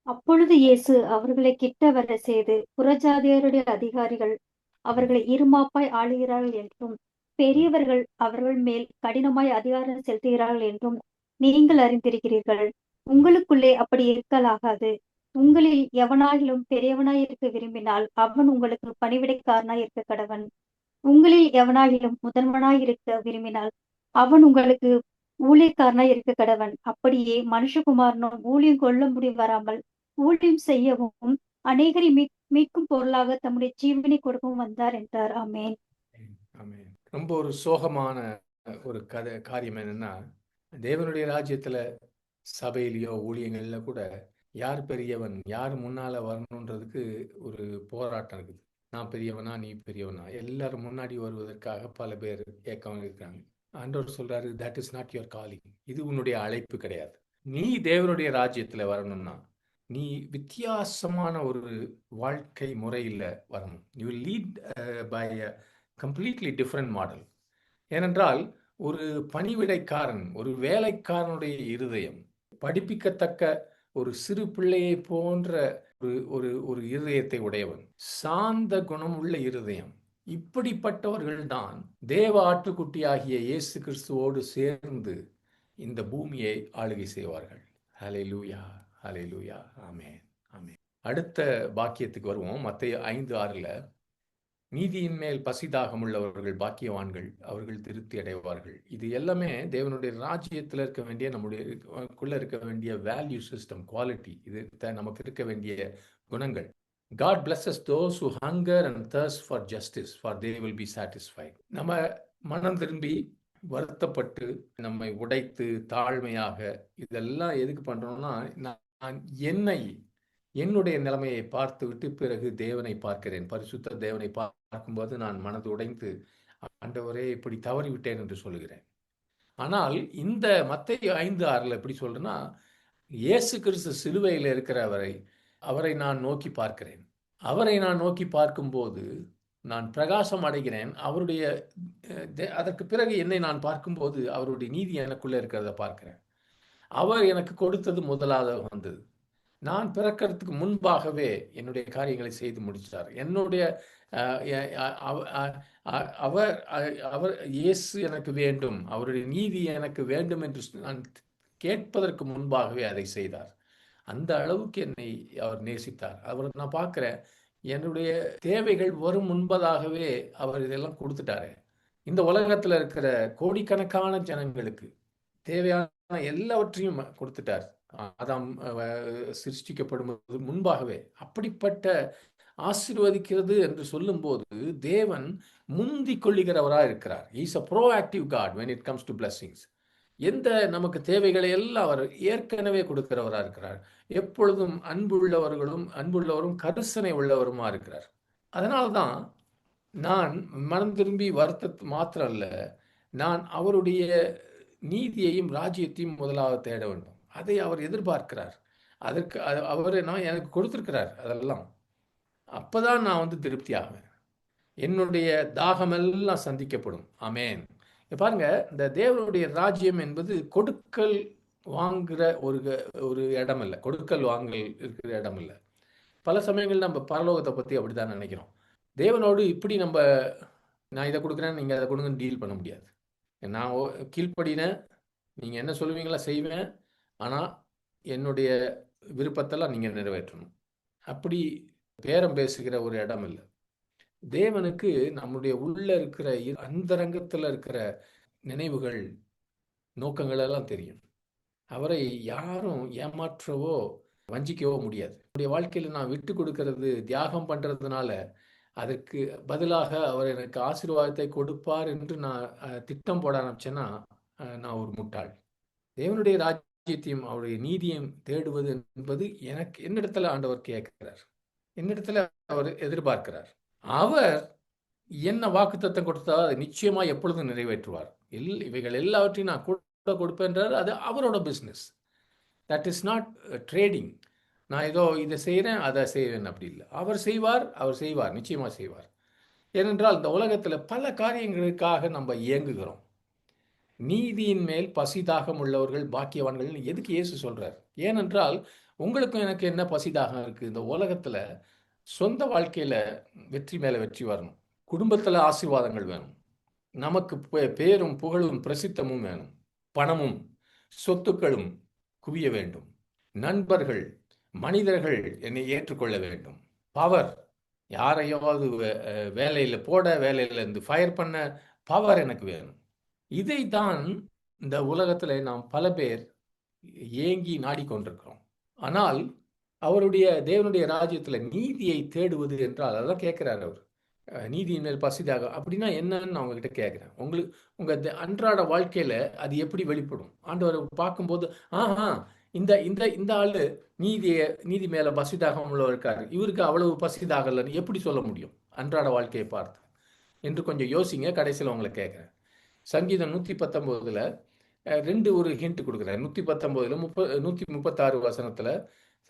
அப்பொழுது இயேசு அவர்களை கிட்ட வர செய்து, புறஜாதியருடைய அதிகாரிகள் அவர்களை இருமாப்பாய் ஆளுகிறார்கள் என்றும், பெரியவர்கள் அவர்கள் மேல் கடினமாய் அதிகாரம் செலுத்துகிறார்கள் என்றும் நீங்கள் அறிந்திருக்கிறீர்கள். உங்களுக்குள்ளே அப்படி இருக்கலாகாது. உங்களில் எவனாயிலும் பெரியவனாய் இருக்க விரும்பினால் அவன் உங்களுக்கு பணிவிடைக்காரனாய் இருக்க கடவன். உங்களில் எவனாயிலும் முதன்வனாய் இருக்க விரும்பினால் அவன் உங்களுக்கு ஊழியக்காரனாய் இருக்க கடவன். அப்படியே மனுஷகுமாரனும் ஊழியம் கொள்ள வராமல் ஊழியம் செய்யவும் அநேகரை மீட்கும் பொருளாக தம்முடைய ஜீவனை கொடுக்கவும் வந்தார் என்றார். ஆமென். ரொம்ப ஒரு சோகமான ஒரு காரியம் என்னன்னா, தேவனுடைய ராஜ்யத்துல சபையிலையோ ஊழியங்கள்ல கூட யார் பெரியவன், யார் முன்னால வரணுன்றதுக்கு ஒரு போராட்டம் இருக்குது. நான் பெரியவனா, நீ பெரியவனா, எல்லாரும் முன்னாடி வருவதற்காக பல பேர் ஏக்கம் இருக்கிறாங்க. ஆண்டவர் சொல்றாரு, that is not your calling. இது உன்னுடைய அழைப்பு கிடையாது. நீ தேவனுடைய ராஜ்யத்துல வரணும்னா நீ வித்தியாசமான ஒரு வாழ்க்கை முறையில் வரணும். You will lead by a completely different model. ஏனென்றால் ஒரு பணிவிடைக்காரன், ஒரு வேலைக்காரனுடைய இருதயம் படிப்பிக்கத்தக்க ஒரு சிறு பிள்ளையை போன்ற ஒரு ஒரு இருதயத்தை உடையவன், சாந்த குணம் உள்ள இருதயம். இப்படிப்பட்டவர்கள் தான் தேவ ஆட்டுக்குட்டியாகிய இயேசு கிறிஸ்துவோடு சேர்ந்து இந்த பூமியை ஆளுகை செய்வார்கள். ஹல்லேலூயா, ஹல்லேலூயா, ஆமென், ஆமென். அடுத்த பாக்கியத்துக்கு வருவோம். மத்தேயு 5:6 நீதியின் மேல் பசிதாகம் உள்ளவர்கள் பாக்கியவான்கள், அவர்கள் திருப்தி அடைவார்கள். இது எல்லாமே தேவனுடைய ராஜ்யத்தில் இருக்க வேண்டிய, நம்முடைய இருக்க வேண்டிய வேல்யூ சிஸ்டம், குவாலிட்டி, இது நமக்கு இருக்க வேண்டிய குணங்கள். God blesses those who hunger and thirst for justice, for they will be satisfied. நம்ம மனம் திரும்பி வருத்தப்பட்டு நம்மை உடைத்து தாழ்மையாக இதெல்லாம் எதுக்கு பண்றோம்னா, நான் என்னுடைய நிலைமையை பார்த்துவிட்டு பிறகு தேவனை பார்க்கிறேன். பரிசுத்த தேவனை பார்க்கும்போது நான் மனது உடைந்து, ஆண்டவரே இப்படி தவறிவிட்டேன் என்று சொல்லுகிறேன். ஆனால் இந்த மத்தேயு 5:6 எப்படி சொல்றேன்னா, இயேசு கிறிஸ்து சிலுவையில் இருக்கிறவரை, அவரை நான் நோக்கி பார்க்கிறேன். அவரை நான் நோக்கி பார்க்கும்போது நான் பிரகாசம் அடைகிறேன். அவருடைய அதற்கு பிறகு என்னை நான் பார்க்கும்போது அவருடைய நீதி எனக்குள்ளே இருக்கிறத பார்க்கிறேன். அவர் எனக்கு கொடுத்தது முதலாவது வந்தது. நான் பிறக்கிறதுக்கு முன்பாகவே என்னுடைய காரியங்களை செய்து முடித்தார். என்னுடைய அவர் இயேசு எனக்கு வேண்டும், அவருடைய நீதி எனக்கு வேண்டும் என்று நான் கேட்பதற்கு முன்பாகவே அதை செய்தார். அந்த அளவுக்கு என்னை அவர் நேசித்தார். அவர் நான் பார்க்கிறேன், என்னுடைய தேவைகள் வரும் முன்பதாகவே அவர் இதெல்லாம் கொடுத்துட்டாரு. இந்த உலகத்தில் இருக்கிற கோடிக்கணக்கான ஜனங்களுக்கு தேவையான எல்லாவற்றையும் கொடுத்துட்டார். ஆதாம் சிருஷ்டிக்கப்படும் முன்பாகவே. அப்படிப்பட்ட ஆசீர்வதிக்கிறது என்று சொல்லும்போது தேவன் முந்தி கொள்ளுகிறவராக இருக்கிறார். Is a proactive God when it comes to blessings. எந்த நமக்கு தேவைகளை எல்லாம் அவர் ஏற்கனவே கொடுக்கிறவராக இருக்கிறார். எப்பொழுதும் அன்புள்ளவரும் கரிசனை உள்ளவருமா இருக்கிறார். அதனால்தான் நான் மனம் திரும்பி வருத்த மாத்திரம் அல்ல, நான் அவருடைய நீதியையும் ராஜ்யத்தையும் முதலாவது தேட வேண்டும். அதை அவர் எதிர்பார்க்கிறார். அதற்கு அவர் எனக்கு கொடுத்திருக்கிறார். அதெல்லாம் அப்பதான் நான் திருப்தி ஆவேன். என்னுடைய தாகமெல்லாம் சந்திக்கப்படும். ஆமேன். பாருங்க, இந்த தேவனுடைய ராஜ்யம் என்பது கொடுக்கல் வாங்குற ஒரு இடம் இல்லை, கொடுக்கல் வாங்கல் இருக்கிற இடம் இல்லை. பல சமயங்கள் நம்ம பரலோகத்தை பற்றி அப்படிதான் நினைக்கிறோம். தேவனோடு இப்படி நான் இதை கொடுக்குறேன், நீங்கள் அதை கொடுங்கன்னு டீல் பண்ண முடியாது. நான் கீழ்ப்படினேன், நீங்கள் என்ன சொல்லுவீங்களா செய்வேன், ஆனால் என்னுடைய விருப்பத்தெல்லாம் நீங்கள் நிறைவேற்றணும். அப்படி பேரம் பேசுகிற ஒரு இடம் இல்லை. தேவனுக்கு நம்முடைய உள்ள இருக்கிற அந்தரங்கத்தில் இருக்கிற நினைவுகள், நோக்கங்கள் எல்லாம் தெரியும். அவரை யாரும் ஏமாற்றவோ வஞ்சிக்கவோ முடியாது. என்னுடைய வாழ்க்கையில் நான் விட்டு கொடுக்கறது, தியாகம் பண்ணுறதுனால அதற்கு பதிலாக அவர் எனக்கு ஆசீர்வாதத்தை கொடுப்பார் என்று நான் திட்டம் போட ஆரம்பிச்சேன்னா நான் ஒரு முட்டாள். தேவனுடைய ராஜ்யத்தையும் அவருடைய நீதியையும் தேடுவது என்பது என்னிடத்துல ஆண்டவர் கேட்கிறார், என்னிடத்துல அவர் எதிர்பார்க்கிறார். அவர் என்ன வாக்குத்தத்தம் கொடுத்தா அதை நிச்சயமா எப்பொழுதும் நிறைவேற்றுவார். இவைகள் எல்லாவற்றையும் நான் கூட கொடுப்பேன்றார். அது அவரோட business. That is not trading. நான் ஏதோ இதை செய்கிறேன் அதை செய்வேன் அப்படி இல்லை. அவர் செய்வார், நிச்சயமாக செய்வார். ஏனென்றால் இந்த உலகத்தில் பல காரியங்களுக்காக நம்ம இயங்குகிறோம். நீதியின் மேல் பசிதாகம் உள்ளவர்கள் பாக்கியவான்கள் எதுக்கு இயேசு சொல்றார்? ஏனென்றால் உங்களுக்கும் எனக்கு என்ன பசிதாகம் இருக்குது? இந்த உலகத்தில் சொந்த வாழ்க்கையில் வெற்றி மேலே வெற்றி வரணும், குடும்பத்தில் ஆசீர்வாதங்கள் வேணும், நமக்கு பேரும் புகழும் பிரசித்தமும் வேணும், பணமும் சொத்துக்களும் குவிய வேண்டும், நண்பர்கள் மனிதர்கள் என்னை ஏற்றுக்கொள்ள வேண்டும், பவர், யாரையாவது வேலையிலிருந்து ஃபயர் பண்ண பவர் எனக்கு வேணும். இதைத்தான் இந்த உலகத்தில் நாம் பல பேர் ஏங்கி நாடிக்கொண்டிருக்கிறோம். ஆனால் தேவனுடைய ராஜ்யத்தில் நீதியை தேடுவது என்றால் அதான் கேட்கிறார் அவர். நீதியின் மேல் பசிதாக அப்படின்னா என்னன்னு நான் உங்ககிட்ட கேட்குறேன். உங்கள் அன்றாட வாழ்க்கையில் அது எப்படி வெளிப்படும்? ஆண்டவர் பார்க்கும்போது இந்த இந்த இந்த ஆளு நீதி மேல பசிதாகம் உள்ளவர் இருக்காரு, இவருக்கு அவ்வளவு பசிதாகலன்னு எப்படி சொல்ல முடியும் அன்றாட வாழ்க்கையை பார்த்து என்று கொஞ்சம் யோசிங்க. கடைசியில் உங்களை கேட்குறேன். சங்கீதம் 119 ஒரு ஹிண்ட் கொடுக்குறேன். 136 வசனத்தில்,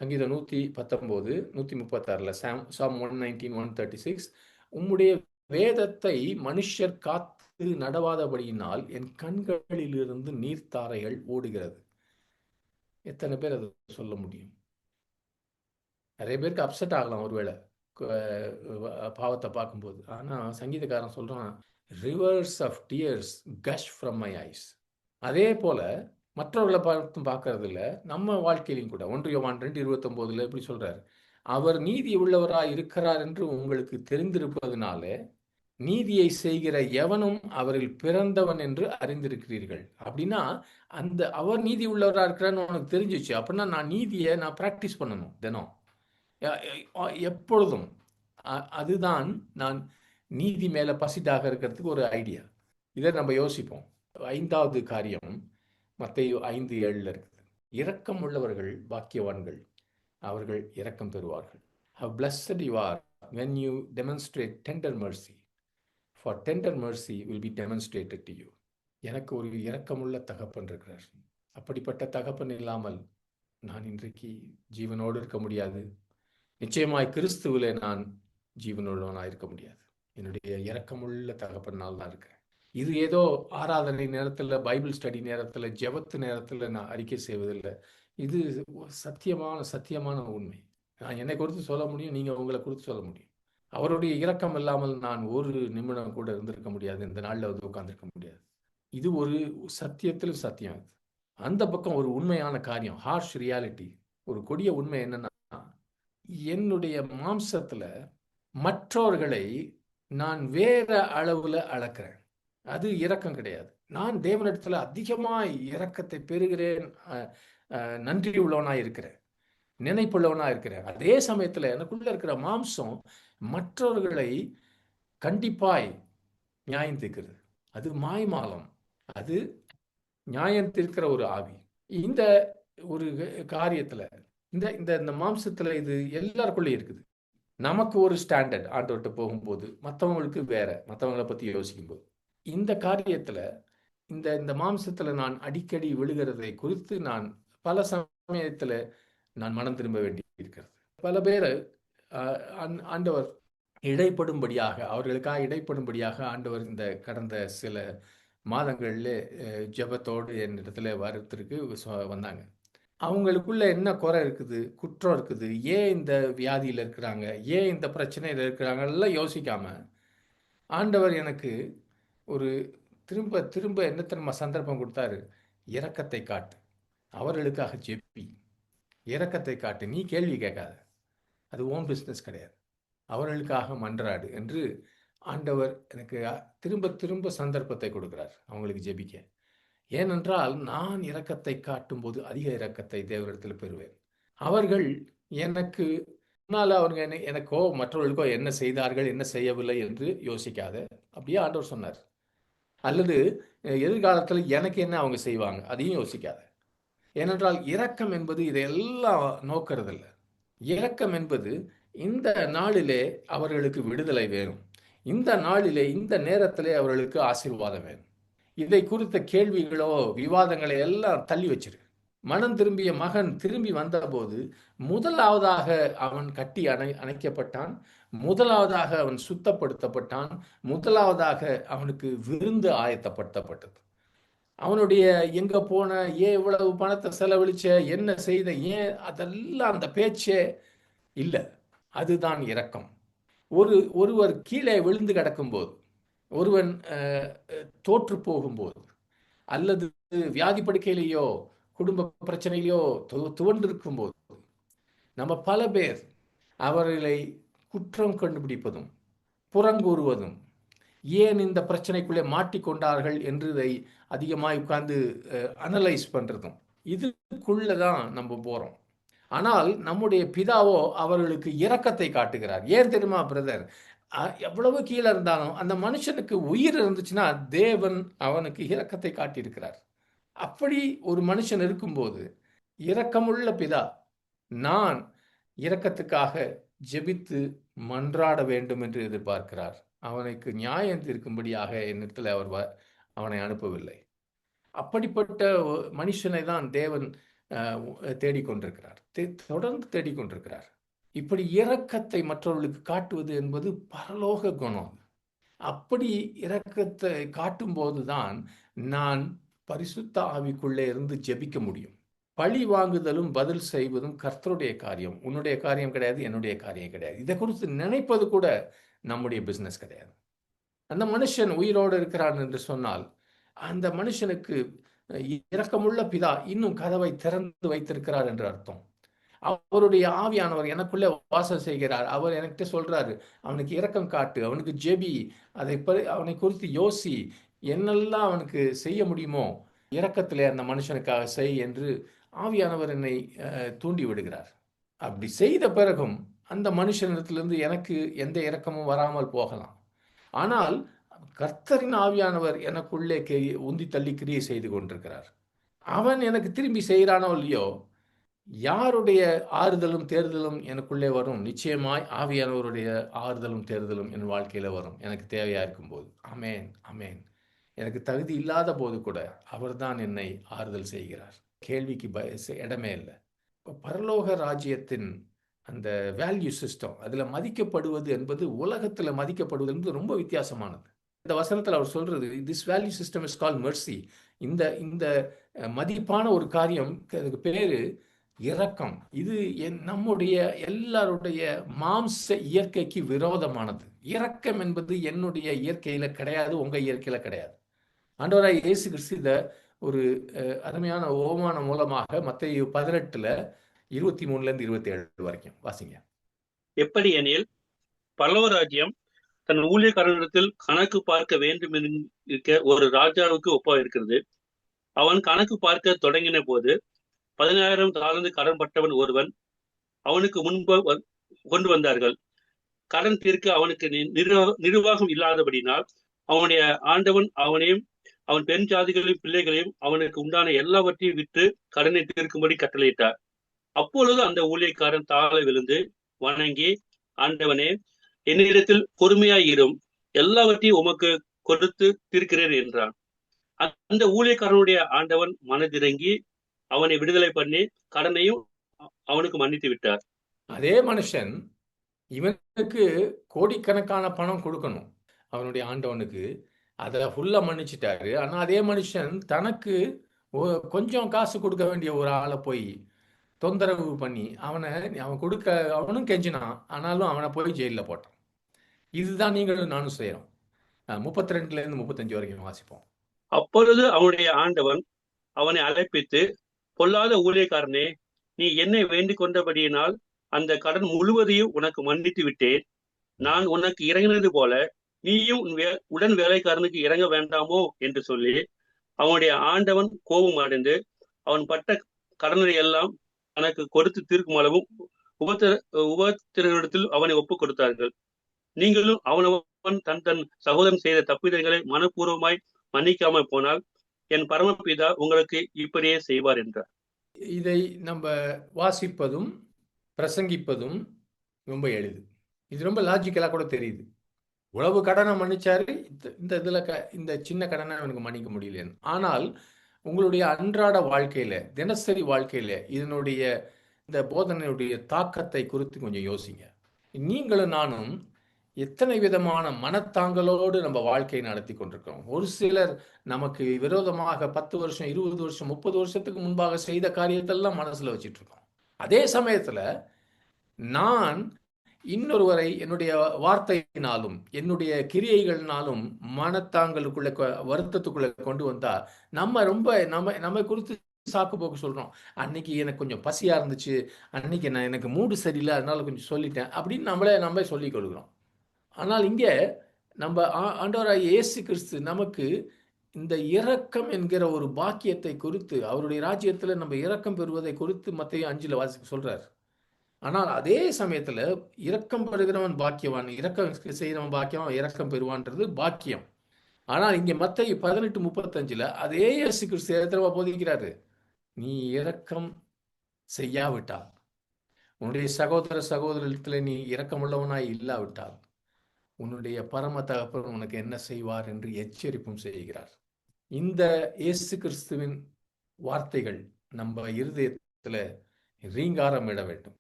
சங்கீதம் 119 136 Psalm 119 136, உம்முடைய வேதத்தை மனுஷர் காத்து நடவாதபடியினால் என் கண்களிலிருந்து நீர்த்தாரைகள் ஓடுகிறது. எத்தனை பேர் அதை சொல்ல முடியும்? நிறைய பேருக்கு அப்செட் ஆகலாம் ஒருவேளை பாவத்தை பார்க்கும்போது. ஆனால் சங்கீதக்காரன் சொல்கிறான், ரிவர்ஸ் ஆஃப் டியர்ஸ் கஷ் ஃப்ரம் மை ஐஸ். அதே போல் மற்றவர்களை பார்க்கறது இல்லை, நம்ம வாழ்க்கையிலையும் கூட 1 யோவான் 2:29 எப்படி சொல்கிறார், அவர் நீதி உள்ளவராய் இருக்கிறார் என்று உங்களுக்கு தெரிந்திருப்பதனாலே நீதியை செய்கிற எவனும் அவரில் பிறந்தவன் என்று அறிந்திருக்கிறீர்கள். அப்படின்னா அந்த அவர் நீதி உள்ளவராக இருக்கிறான்னு உனக்கு தெரிஞ்சிச்சு அப்படின்னா நான் நீதியை ப்ராக்டிஸ் பண்ணணும் தினம், எப்பொழுதும். அதுதான் நான் நீதி மேலே பசிதாக இருக்கிறதுக்கு ஒரு ஐடியா. இதை நம்ம யோசிப்போம். 5வது காரியம் மத்தேயு 5:7 இருக்குது. இரக்கம் உள்ளவர்கள் பாக்கியவான்கள், அவர்கள் இரக்கம் பெறுவார்கள். How blessed you are when you demonstrate tender mercy, for tender mercy will be demonstrated to you. எனக்கு ஒரு இரக்கமுள்ள தகப்பன் இருக்கிறார். அப்படிப்பட்ட தகப்பன் இல்லாமல் நான் இன்றைக்கு ஜீவனோடு இருக்க முடியாது. நிச்சயமாய் கிறிஸ்துவிலே நான் ஜீவனுள்ளவனாக இருக்க முடியாது. என்னுடைய இரக்கமுள்ள தகப்பனால் தான் இருக்கிறேன். இது ஏதோ ஆராதனை நேரத்தில், பைபிள் ஸ்டடி நேரத்தில், ஜெபத்து நேரத்தில் நான் அறிக்கை செய்வதில்லை. இது சத்தியமான உண்மை. நான் என்னை குறித்து சொல்ல முடியும், நீங்கள் உங்களை குறித்து சொல்ல முடியும். அவருடைய இரக்கம் இல்லாமல் நான் ஒரு நிமிடம் கூட இருந்திருக்க முடியாது, இந்த நாளில் வந்து உட்கார்ந்துருக்க முடியாது. இது ஒரு சத்தியத்தில் சத்தியம். அந்த பக்கம் ஒரு உண்மையான காரியம், ஹார்ஷ் ரியாலிட்டி. ஒரு கொடிய உண்மை என்னன்னா, என்னுடைய மாம்சத்துல மற்றவர்களை நான் வேற அளவுல அளக்கிறேன். அது இரக்கம் கிடையாது. நான் தேவனிடத்துல அதிகமாய் இரக்கத்தை பெறுகிறேன், நன்றி உள்ளவனாய் இருக்கிறேன், நினைப்புள்ளவனாய் இருக்கிறேன். அதே சமயத்துல எனக்குள்ள இருக்கிற மாம்சம் மற்றவர்களை கண்டிப்பாய் நியாயம் தீர்க்கிறது. அது மாய்மாலம், அது நியாயம் தீர்க்கிற ஒரு ஆவி. இந்த ஒரு காரியத்துல இந்த இந்த மாம்சத்துல இது எல்லாருக்குள்ளே இருக்குது. நமக்கு ஒரு ஸ்டாண்டர்ட் ஆண்டவர்கிட்ட போகும்போது, மற்றவங்களுக்கு வேற, மற்றவங்களை பத்தி யோசிக்கும்போது. இந்த காரியத்துல இந்த மாம்சத்துல நான் அடிக்கடி விழுகிறதை குறித்து நான் பல சமயத்துல நான் மனம் திரும்ப வேண்டி இருக்கிறது. பல பேர் ஆண்டவர் இடைப்படும்படியாக, அவர்களுக்காக இடைப்படும்படியாக ஆண்டவர் இந்த கடந்த சில மாதங்களில் ஜெபத்தோடு என்னிடத்துல வரத்திற்கு வந்தாங்க. அவங்களுக்குள்ள என்ன குறை இருக்குது, குற்றம் இருக்குது, ஏன் இந்த வியாதியில் இருக்கிறாங்க, ஏன் இந்த பிரச்சனையில் இருக்கிறாங்க எல்லாம் யோசிக்காம ஆண்டவர் எனக்கு ஒரு திரும்ப திரும்ப என்ன திரும்ப சந்தர்ப்பம் கொடுத்தாரு. இரக்கத்தை காட்டு, அவர்களுக்காக ஜெபி, இரக்கத்தை காட்டு, நீ கேள்வி கேட்காத, அது ஓன் பிஸ்னஸ் கிடையாது, அவர்களுக்காக மன்றாடு என்று ஆண்டவர் எனக்கு திரும்ப திரும்ப சந்தர்ப்பத்தை கொடுக்கிறார் அவங்களுக்கு ஜெபிக்க. ஏனென்றால் நான் இரக்கத்தை காட்டும் போது அதிக இரக்கத்தை தேவனிடத்தில் பெறுவேன். அவர்கள் எனக்கு முன்னால் அவங்க எனக்கோ மற்றவர்களுக்கோ என்ன செய்தார்கள் என்ன செய்யவில்லை என்று யோசிக்காத, அப்படியே ஆண்டவர் சொன்னார். அல்லது எதிர்காலத்தில் எனக்கு என்ன அவங்க செய்வாங்க அதையும் யோசிக்காத. ஏனென்றால் இரக்கம் என்பது இதையெல்லாம் நோக்கிறதில்ல. இரக்கம் என்பது இந்த நாளிலே அவர்களுக்கு விடுதலை வேணும், இந்த நாளிலே இந்த நேரத்திலே அவர்களுக்கு ஆசீர்வாதம் வேணும். இதை குறித்த கேள்விகளோ விவாதங்களை எல்லாம் தள்ளி வச்சிரு. மனம் திரும்பிய மகன் திரும்பி வந்தபோது முதலாவதாக அவன் கட்டி அணைக்கப்பட்டான், முதலாவதாக அவன் சுத்தப்படுத்தப்பட்டான், முதலாவதாக அவனுக்கு விருந்து ஆயத்தப்படுத்தப்பட்டது. அவனுடைய எங்க போன, ஏன் இவ்வளவு பணத்தை செலவழிச்ச, என்ன செய்த, ஏன், அதெல்லாம் அந்த பேச்சே இல்லை. அதுதான் இரக்கம். ஒருவர் கீழே விழுந்து கிடக்கும்போது, ஒருவன் தோற்று போகும்போது, அல்லது வியாதி படுக்கையிலேயோ குடும்ப பிரச்சனையிலையோ துவண்டிருக்கும் போது, நம்ம பல பேர் அவர்களை குற்றம் கண்டுபிடிப்பதும் புறங்கூறுவதும், ஏன் இந்த பிரச்சனைக்குள்ளே மாட்டிக்கொண்டார்கள் என்று இதை அதிகமாக உட்கார்ந்து அனலைஸ் பண்றதும், இதுக்குள்ளதான் நம்ம போறோம். ஆனால் நம்முடைய பிதாவோ அவர்களுக்கு இரக்கத்தை காட்டுகிறார். ஏன் தெரியுமா பிரதர்? எவ்வளவு கீழே இருந்தாலும் அந்த மனுஷனுக்கு உயிர் இருந்துச்சுன்னா தேவன் அவனுக்கு இரக்கத்தை காட்டியிருக்கிறார். அப்படி ஒரு மனுஷன் இருக்கும்போது இரக்கமுள்ள பிதா நான் இரக்கத்துக்காக ஜெபித்து மன்றாட வேண்டும் என்று எதிர்பார்க்கிறார். அவனுக்கு நியாயம் தீர்க்கும்படியாக என்னிடத்தில் அவனை அனுப்பவில்லை. அப்படிப்பட்ட மனுஷனை தான் தேவன் தேடிக்கொண்டிருக்கிறார், தொடர்ந்து தேடிக்கொண்டிருக்கிறார். இப்படி இரக்கத்தை மற்றவர்களுக்கு காட்டுவது என்பது பரலோக குணம். அப்படி இரக்கத்தை காட்டும் போதுதான் நான் பரிசுத்த ஆவிக்குள்ளே இருந்து ஜெபிக்க முடியும். பழி வாங்குதலும் பதில் செய்வதும் கர்த்தருடைய காரியம், உன்னுடைய காரியம் கிடையாது, என்னுடைய காரியம் கிடையாது. இதை குறித்து நினைப்பது கூட நம்முடைய பிஸ்னஸ் கிடையாது. அந்த மனுஷன் உயிரோடு இருக்கிறான் என்று சொன்னால் அந்த மனுஷனுக்கு இரக்கமுள்ள பிதா இன்னும் கதவை திறந்து வைத்திருக்கிறார் என்று அர்த்தம். அவருடைய ஆவியானவர் எனக்குள்ளே வாசம் செய்கிறார். அவர் என்கிட்ட சொல்றாரு, அவனுக்கு இரக்கம் காட்டு, அவனுக்கு ஜெபி, அவனை குறித்து யோசி, என்னெல்லாம் அவனுக்கு செய்ய முடியுமோ இரக்கத்திலே அந்த மனுஷனுக்காக செய் என்று ஆவியானவர் என்னை தூண்டி விடுகிறார். அப்படி செய்த பிறகும் அந்த மனுஷனிடத்திலிருந்து எனக்கு எந்த இரக்கமும் வராமல் போகலாம். ஆனால் கர்த்தரின் ஆவியானவர் எனக்குள்ளே உந்தி தள்ளி கிரியை செய்து கொண்டிருக்கிறார். அவன் எனக்கு திரும்பி செய்கிறானோ இல்லையோ, யாருடைய ஆறுதலும் தேர்தலும் எனக்குள்ளே வரும்? நிச்சயமாய் ஆவியானவருடைய ஆறுதலும் தேர்தலும் என் வாழ்க்கையில் வரும், எனக்கு தேவையாக இருக்கும்போது. அமேன், அமேன். எனக்கு தகுதி இல்லாத போது கூட அவர்தான் என்னை ஆறுதல் செய்கிறார். கேள்விக்கு இடமே இல்லை. இப்போ பரலோக ராஜ்யத்தின் அந்த வேல்யூ சிஸ்டம், அதில் மதிக்கப்படுவது என்பது உலகத்தில் மதிக்கப்படுவது என்பது ரொம்ப வித்தியாசமானது. இந்த வசனத்தில் அவர் சொல்றது, this value system is call Mercy. இந்த மதிப்பான ஒரு காரியம், அதுக்கு பேரு இரக்கம். இது நம்முடைய எல்லாருடைய மாம்ச இயற்கைக்கு விரோதமானது. இரக்கம் என்பது என்னுடைய இயற்கையில கிடையாது, உங்க இயற்கையில கிடையாது. ஆண்டவராய் இயேசு கிறிஸ்து இத ஒரு அருமையான ஓமானம் மூலமாக மத்தேயு 18:23-27 வரைக்கும் வாசிங்க. எப்படி எனில், பரலோக ராஜ்யம் தன் ஊழியக்காரனிடத்தில் கணக்கு பார்க்க வேண்டும் இருக்க ஒரு ராஜாவுக்கு ஒப்பா இருக்கிறது. அவன் கணக்கு பார்க்க தொடங்கின போது 10,000 தாலந்து கடன் பட்டவன் ஒருவன் அவனுக்கு முன்பு கொண்டு வந்தார்கள். கடன் தீர்க்க அவனுக்கு நிர்வாகம் இல்லாதபடினால் அவனுடைய ஆண்டவன் அவனையும் அவன் பெண் ஜாதிகளையும் பிள்ளைகளையும் அவனுக்கு உண்டான எல்லாவற்றையும் விற்று கடனை தீர்க்கும்படி கட்டளையிட்டார். அப்பொழுது அந்த ஊழியக்காரன் தாழ விழுந்து வணங்கி, ஆண்டவனே, என்னிடத்தில் பொறுமையாய் இரும், எல்லாவற்றையும் உமக்கு கொடுத்து தீர்க்கிறேன் என்றான். அந்த ஊழியக்காரனுடைய ஆண்டவன் மனதிறங்கி அவனை விடுதலை பண்ணி கடனையும் அவனுக்கு மன்னித்து விட்டார். அதே மனுஷன் இவனுக்கு கோடிக்கணக்கான பணம் கொடுக்கணும், அவனுடைய ஆண்டவனுக்கு. அதை ஃபுல்லா மன்னிச்சிட்டாரு. ஆனா அதே மனுஷன் தனக்கு கொஞ்சம் காசு கொடுக்க வேண்டிய ஒரு ஆளை போய் தொந்தரவு பண்ணி அவன் கொடுக்க அவனும் கெஞ்சினான், ஆனாலும் அவனை போய் ஜெயிலில் போட்டான். இதுதான் நீங்களும் நானும் செய்யறோம். 32-35 வரைக்கும் வாசிப்போம். அப்பொழுது அவனுடைய ஆண்டவன் அவனை அழைப்பித்து, பொல்லாத ஊழியக்காரனே, நீ என்னை வேண்டிக் கொண்டபடியினால் அந்த கடன் முழுவதையும் உனக்கு மன்னித்து விட்டேன். நான் உனக்கு இறங்கினது போல நீயும் உடன் வேலைக்காரனுக்கு இறங்க வேண்டாமோ என்று சொல்லி அவனுடைய ஆண்டவன் கோபம் அடைந்து அவன் பட்ட கடனை எல்லாம் தனக்கு கொடுத்து தீர்க்கும் அளவும் உபத்திரத்தில் அவனை ஒப்புக் கொடுத்தார்கள். நீங்களும் அவனவன் தன் சகோதரன் செய்த தப்பிதங்களை மனப்பூர்வமாய் மன்னிக்காமல் போனால் என் பரமபிதா உங்களுக்கு இப்படியே செய்வார் என்றார். இதை நம்ம வாசிப்பதும் பிரசங்கிப்பதும் ரொம்ப எளிது. இது ரொம்ப லாஜிக்கலாக கூட தெரியுது. உழவு கடனை மன்னிச்சாரு, இந்த சின்ன கடனை அவனுக்கு மன்னிக்க முடியலன்னு. ஆனால் உங்களுடைய அன்றாட வாழ்க்கையில, தினசரி வாழ்க்கையில இதனுடைய இந்த போதனையுடைய தாக்கத்தை குறித்து கொஞ்சம் யோசிங்க. நீங்களும் நானும் எத்தனை விதமான மனத்தாங்களோடு நம்ம வாழ்க்கையை நடத்தி கொண்டிருக்கிறோம். ஒரு சிலர் நமக்கு விரோதமாக 10 வருஷம் 20 வருஷம் 30 வருஷத்துக்கு முன்பாக செய்த காரியத்தெல்லாம் மனசுல வச்சுட்டு இருக்கோம். அதே சமயத்துல நான் இன்னொருவரை என்னுடைய வார்த்தையினாலும் என்னுடைய கிரியைகள்னாலும் மனத்தாங்களுக்குள்ள வருத்தத்துக்குள்ள கொண்டு வந்தா நம்ம குறித்து சாக்கு போக்கு சொல்றோம். அன்னைக்கு எனக்கு கொஞ்சம் பசியா இருந்துச்சு, அன்னைக்கு எனக்கு மூடு சரியில்லை, அதனால கொஞ்சம் சொல்லிட்டேன் அப்படின்னு நம்ம சொல்லிக் கொள்கிறோம். ஆனால் இங்கே நம்ம ஆண்டவராகிய இயேசு கிறிஸ்து நமக்கு இந்த இரக்கம் என்கிற ஒரு பாக்கியத்தை குறித்து, அவருடைய ராஜ்யத்துல நம்ம இரக்கம் பெறுவதை குறித்து மத்தேயு 5 சொல்றார். ஆனால் அதே சமயத்துல இரக்கம் பெறுகிறவன் பாக்கியவான், இரக்கம் செய்கிறவன் பாக்கியவான், இரக்கம் பெறுவான்றது பாக்கியம். ஆனால் இங்கே மத்தேயு 18:35 அதே இயேசு கிறிஸ்து எதிரவா போதிக்கிறாரு, நீ இரக்கம் செய்யாவிட்டால், உன்னுடைய சகோதரத்தில் நீ இரக்கமுள்ளவனாய் இல்லாவிட்டால் உன்னுடைய பரம தகப்பன் உனக்கு என்ன செய்வார் என்று எச்சரிப்பும் செய்கிறார். இந்த இயேசு கிறிஸ்துவின் வார்த்தைகள் நம்ம இருதயத்துல ரீங்காரம் இட வேண்டும்.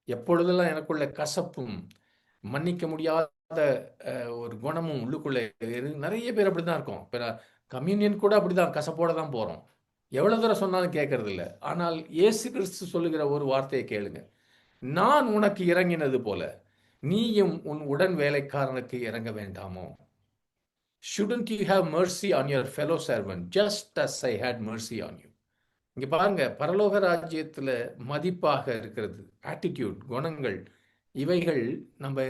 எப்பொழுதெல்லாம் எனக்குள்ள கசப்பும் மன்னிக்க முடியாத ஒரு குணமும் உள்ளுக்குள்ள, நிறைய பேர் அப்படிதான் இருக்கும். இப்போ கம்யூனியன் கூட அப்படிதான் கசப்போட தான் போறோம். எவ்வளவு தூரம் சொன்னாலும் கேட்கறது இல்லை. ஆனால் இயேசு கிறிஸ்து சொல்லுகிற ஒரு வார்த்தையை கேளுங்க. நான் உனக்கு இறங்கினது போல நீயும் உன் உடன் வேலைக்காரனுக்கு இறங்க வேண்டாமோ? Shouldn't you have mercy on your fellow servant just as I had mercy on you? இங்க பாருங்க, பரலோக ராஜ்யத்துல மதிப்பாக இருக்கிறது ஆட்டிடியூட், குணங்கள், இவைகள் நம்ம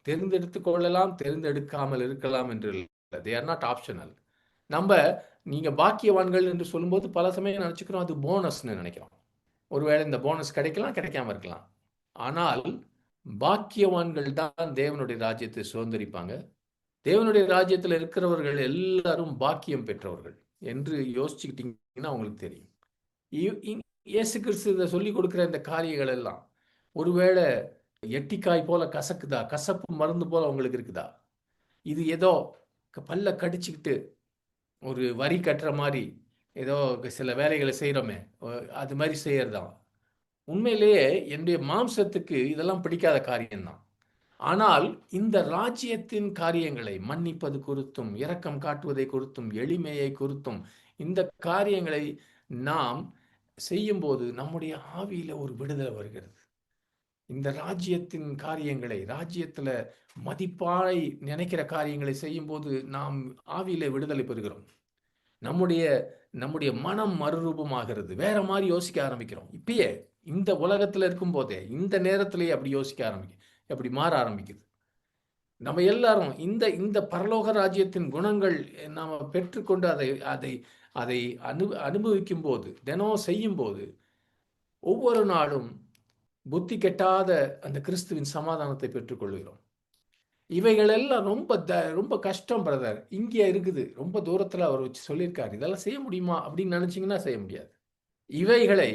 தேர்ந்தெடுத்து கொள்ளலாம், தேர்ந்தெடுக்காமல் இருக்கலாம் என்று இல்லை. They are not optional. நம்ம நீங்க பாக்கியவான்கள் என்று சொல்லும்போது பல சமயம் நினைச்சுக்கிறோம் அது போனஸ்ன்னு நினைக்கிறோம். ஒருவேளை இந்த போனஸ் கிடைக்கலாம், கிடைக்காம இருக்கலாம். ஆனால் பாக்கியவான்கள் தான் தேவனுடைய ராஜ்யத்தை சுதந்திரிப்பாங்க. தேவனுடைய ராஜ்யத்தில் இருக்கிறவர்கள் எல்லாரும் பாக்கியம் பெற்றவர்கள் என்று யோசிச்சுக்கிட்டீங்கன்னா உங்களுக்கு தெரியும். இயேசு கிறிஸ்து இதை சொல்லி கொடுக்குற இந்த காரியங்கள் எல்லாம் ஒருவேளை எட்டிக்காய் போல கசக்குதா, கசப்பு மருந்து போல உங்களுக்கு இருக்குதா? இது ஏதோ பல்ல கடிச்சுக்கிட்டு ஒரு வரி கட்டுற மாதிரி ஏதோ சில வேலைகளை செய்கிறோமே, அது மாதிரி செய்யறதான். உண்மையிலேயே என்னுடைய மாம்சத்துக்கு இதெல்லாம் பிடிக்காத காரியம்தான். ஆனால் இந்த ராஜ்யத்தின் காரியங்களை மன்னிப்பது குறித்தும், இரக்கம் காட்டுவதை குறித்தும், எளிமையை குறித்தும், இந்த காரியங்களை நாம் செய்யும்போது நம்முடைய ஆவியில ஒரு விடுதலை வருகிறது. இந்த ராஜ்யத்தின் காரியங்களை, ராஜ்யத்துல மதிப்பாய் நினைக்கிற காரியங்களை செய்யும்போது நாம் ஆவியில விடுதலை பெறுகிறோம். நம்முடைய மனம் மறுரூபமாகிறது. வேற மாதிரி யோசிக்க ஆரம்பிக்கிறோம். இப்பயே இந்த உலகத்துல இருக்கும் போதே, இந்த நேரத்திலேயே அப்படி யோசிக்க அப்படி மாற ஆரம்பிக்குது. நம்ம எல்லாரும் இந்த பரலோக ராஜ்யத்தின் குணங்கள் நாம பெற்றுக்கொண்டு அதை அனுபவிக்கும் போது, தினம் செய்யும் போது, ஒவ்வொரு நாளும் புத்தி கெட்டாத அந்த கிறிஸ்துவின் சமாதானத்தை பெற்றுக்கொள்கிறோம். இவைகள் எல்லாம் ரொம்ப கஷ்டம் பிரதர். இங்கே இருக்குது, ரொம்ப தூரத்துல அவர் வச்சு சொல்லியிருக்காரு. இதெல்லாம் செய்ய முடியுமா அப்படின்னு நினைச்சீங்கன்னா செய்ய முடியாது. இவைகளை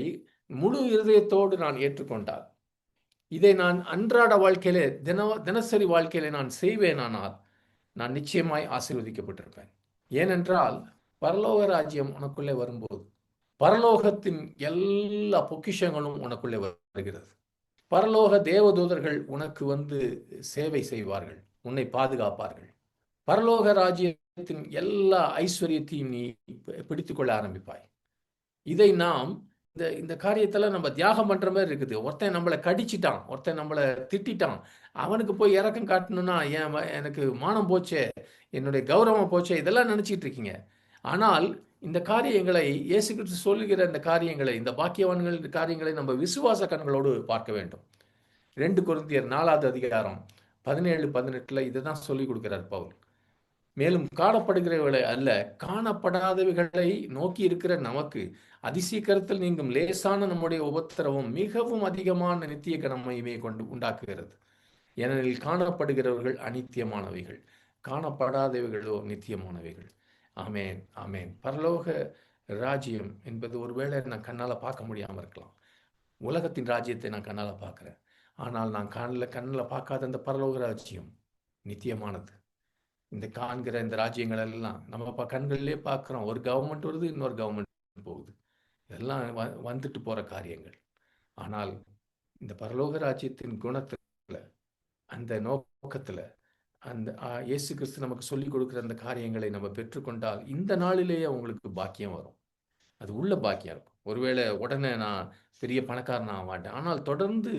முழு இருதயத்தோடு நான் ஏற்றுக்கொண்டால், இதை நான் அன்றாட வாழ்க்கையில தினசரி வாழ்க்கையில நான் செய்வேனானால் நான் நிச்சயமாய் ஆசீர்வதிக்கப்பட்டிருப்பேன். ஏனென்றால் பரலோக ராஜ்யம் உனக்குள்ளே வரும்போது பரலோகத்தின் எல்லா பொக்கிஷங்களும் உனக்குள்ளே வருகிறது. பரலோக தேவதூதர்கள் உனக்கு வந்து சேவை செய்வார்கள், உன்னை பாதுகாப்பார்கள். பரலோக ராஜ்யத்தின் எல்லா ஐஸ்வர்யத்தையும் நீ பிடித்துக்கொள்ள ஆரம்பிப்பாய். இதை நாம் இந்த காரியத்துல நம்ம தியாகம் பண்ற மாதிரி இருக்குது. ஒருத்தன் நம்மளை கடிச்சிட்டான், ஒருத்தன் நம்மளை திட்டான், அவனுக்கு போய் இறக்கம் காட்டணும்னா எனக்கு மானம் போச்சே, என்னுடைய கௌரவம் போச்சே, இதெல்லாம் நினைச்சிட்டு இருக்கீங்க. ஆனால் இந்த காரியங்களை இயேசு கிறிஸ்து சொல்லுகிற இந்த காரியங்களை, இந்த பாக்கியவான்கள் காரியங்களை நம்ம விசுவாச கண்களோடு பார்க்க வேண்டும். 2 கொரிந்தியர் 4வது அதிகாரம் 17-18 இதுதான் சொல்லி கொடுக்கிறார் பவுல். மேலும் காணப்படுகிறவர்களை அல்ல, காணப்படாதவைகளை நோக்கி இருக்கிற நமக்கு அதிசீக்கிரத்தில் நீங்கும் லேசான நம்முடைய உபத்திரவம் மிகவும் அதிகமான நித்திய கனமையுமே கொண்டு உண்டாக்குகிறது. ஏனெனில் காணப்படுகிறவர்கள் அநித்தியமானவைகள், காணப்படாதவைகளோ நித்தியமானவைகள். ஆமேன், ஆமேன். பரலோக ராஜ்யம் என்பது ஒருவேளை நான் கண்ணால பார்க்க முடியாம இருக்கலாம். உலகத்தின் ராஜ்யத்தை நான் கண்ணால பார்க்கிறேன். ஆனால் நான் கண்ணில் பார்க்காத அந்த பரலோக ராஜ்யம் நித்தியமானது. இந்த காண்கிற இந்த ராஜ்யங்கள் எல்லாம் நம்ம கண்களிலே பார்க்குறோம். ஒரு கவர்மெண்ட் வருது, இன்னொரு கவர்மெண்ட் போகுது. இதெல்லாம் வந்துட்டு போற காரியங்கள். ஆனால் இந்த பரலோக ராஜ்யத்தின் குணத்துல, அந்த நோக்கத்துல, அந்த இயேசு கிறிஸ்து நமக்கு சொல்லிக் கொடுக்குற அந்த காரியங்களை நம்ம பெற்றுக்கொண்டால் இந்த நாளிலேயே உங்களுக்கு பாக்கியம் வரும். அது உள்ள பாக்கியம் இருக்கும். ஒருவேளை உடனே நான் பெரிய பணக்காரன் ஆக மாட்டேன், ஆனால் தொடர்ந்து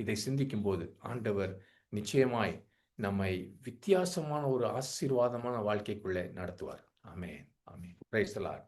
இதை சிந்திக்கும் போது ஆண்டவர் நிச்சயமாய் நம்மை வித்தியாசமான ஒரு ஆசீர்வாதமான வாழ்க்கைக்குள்ளே நடத்துவார். Amen, amen. Praise the Lord.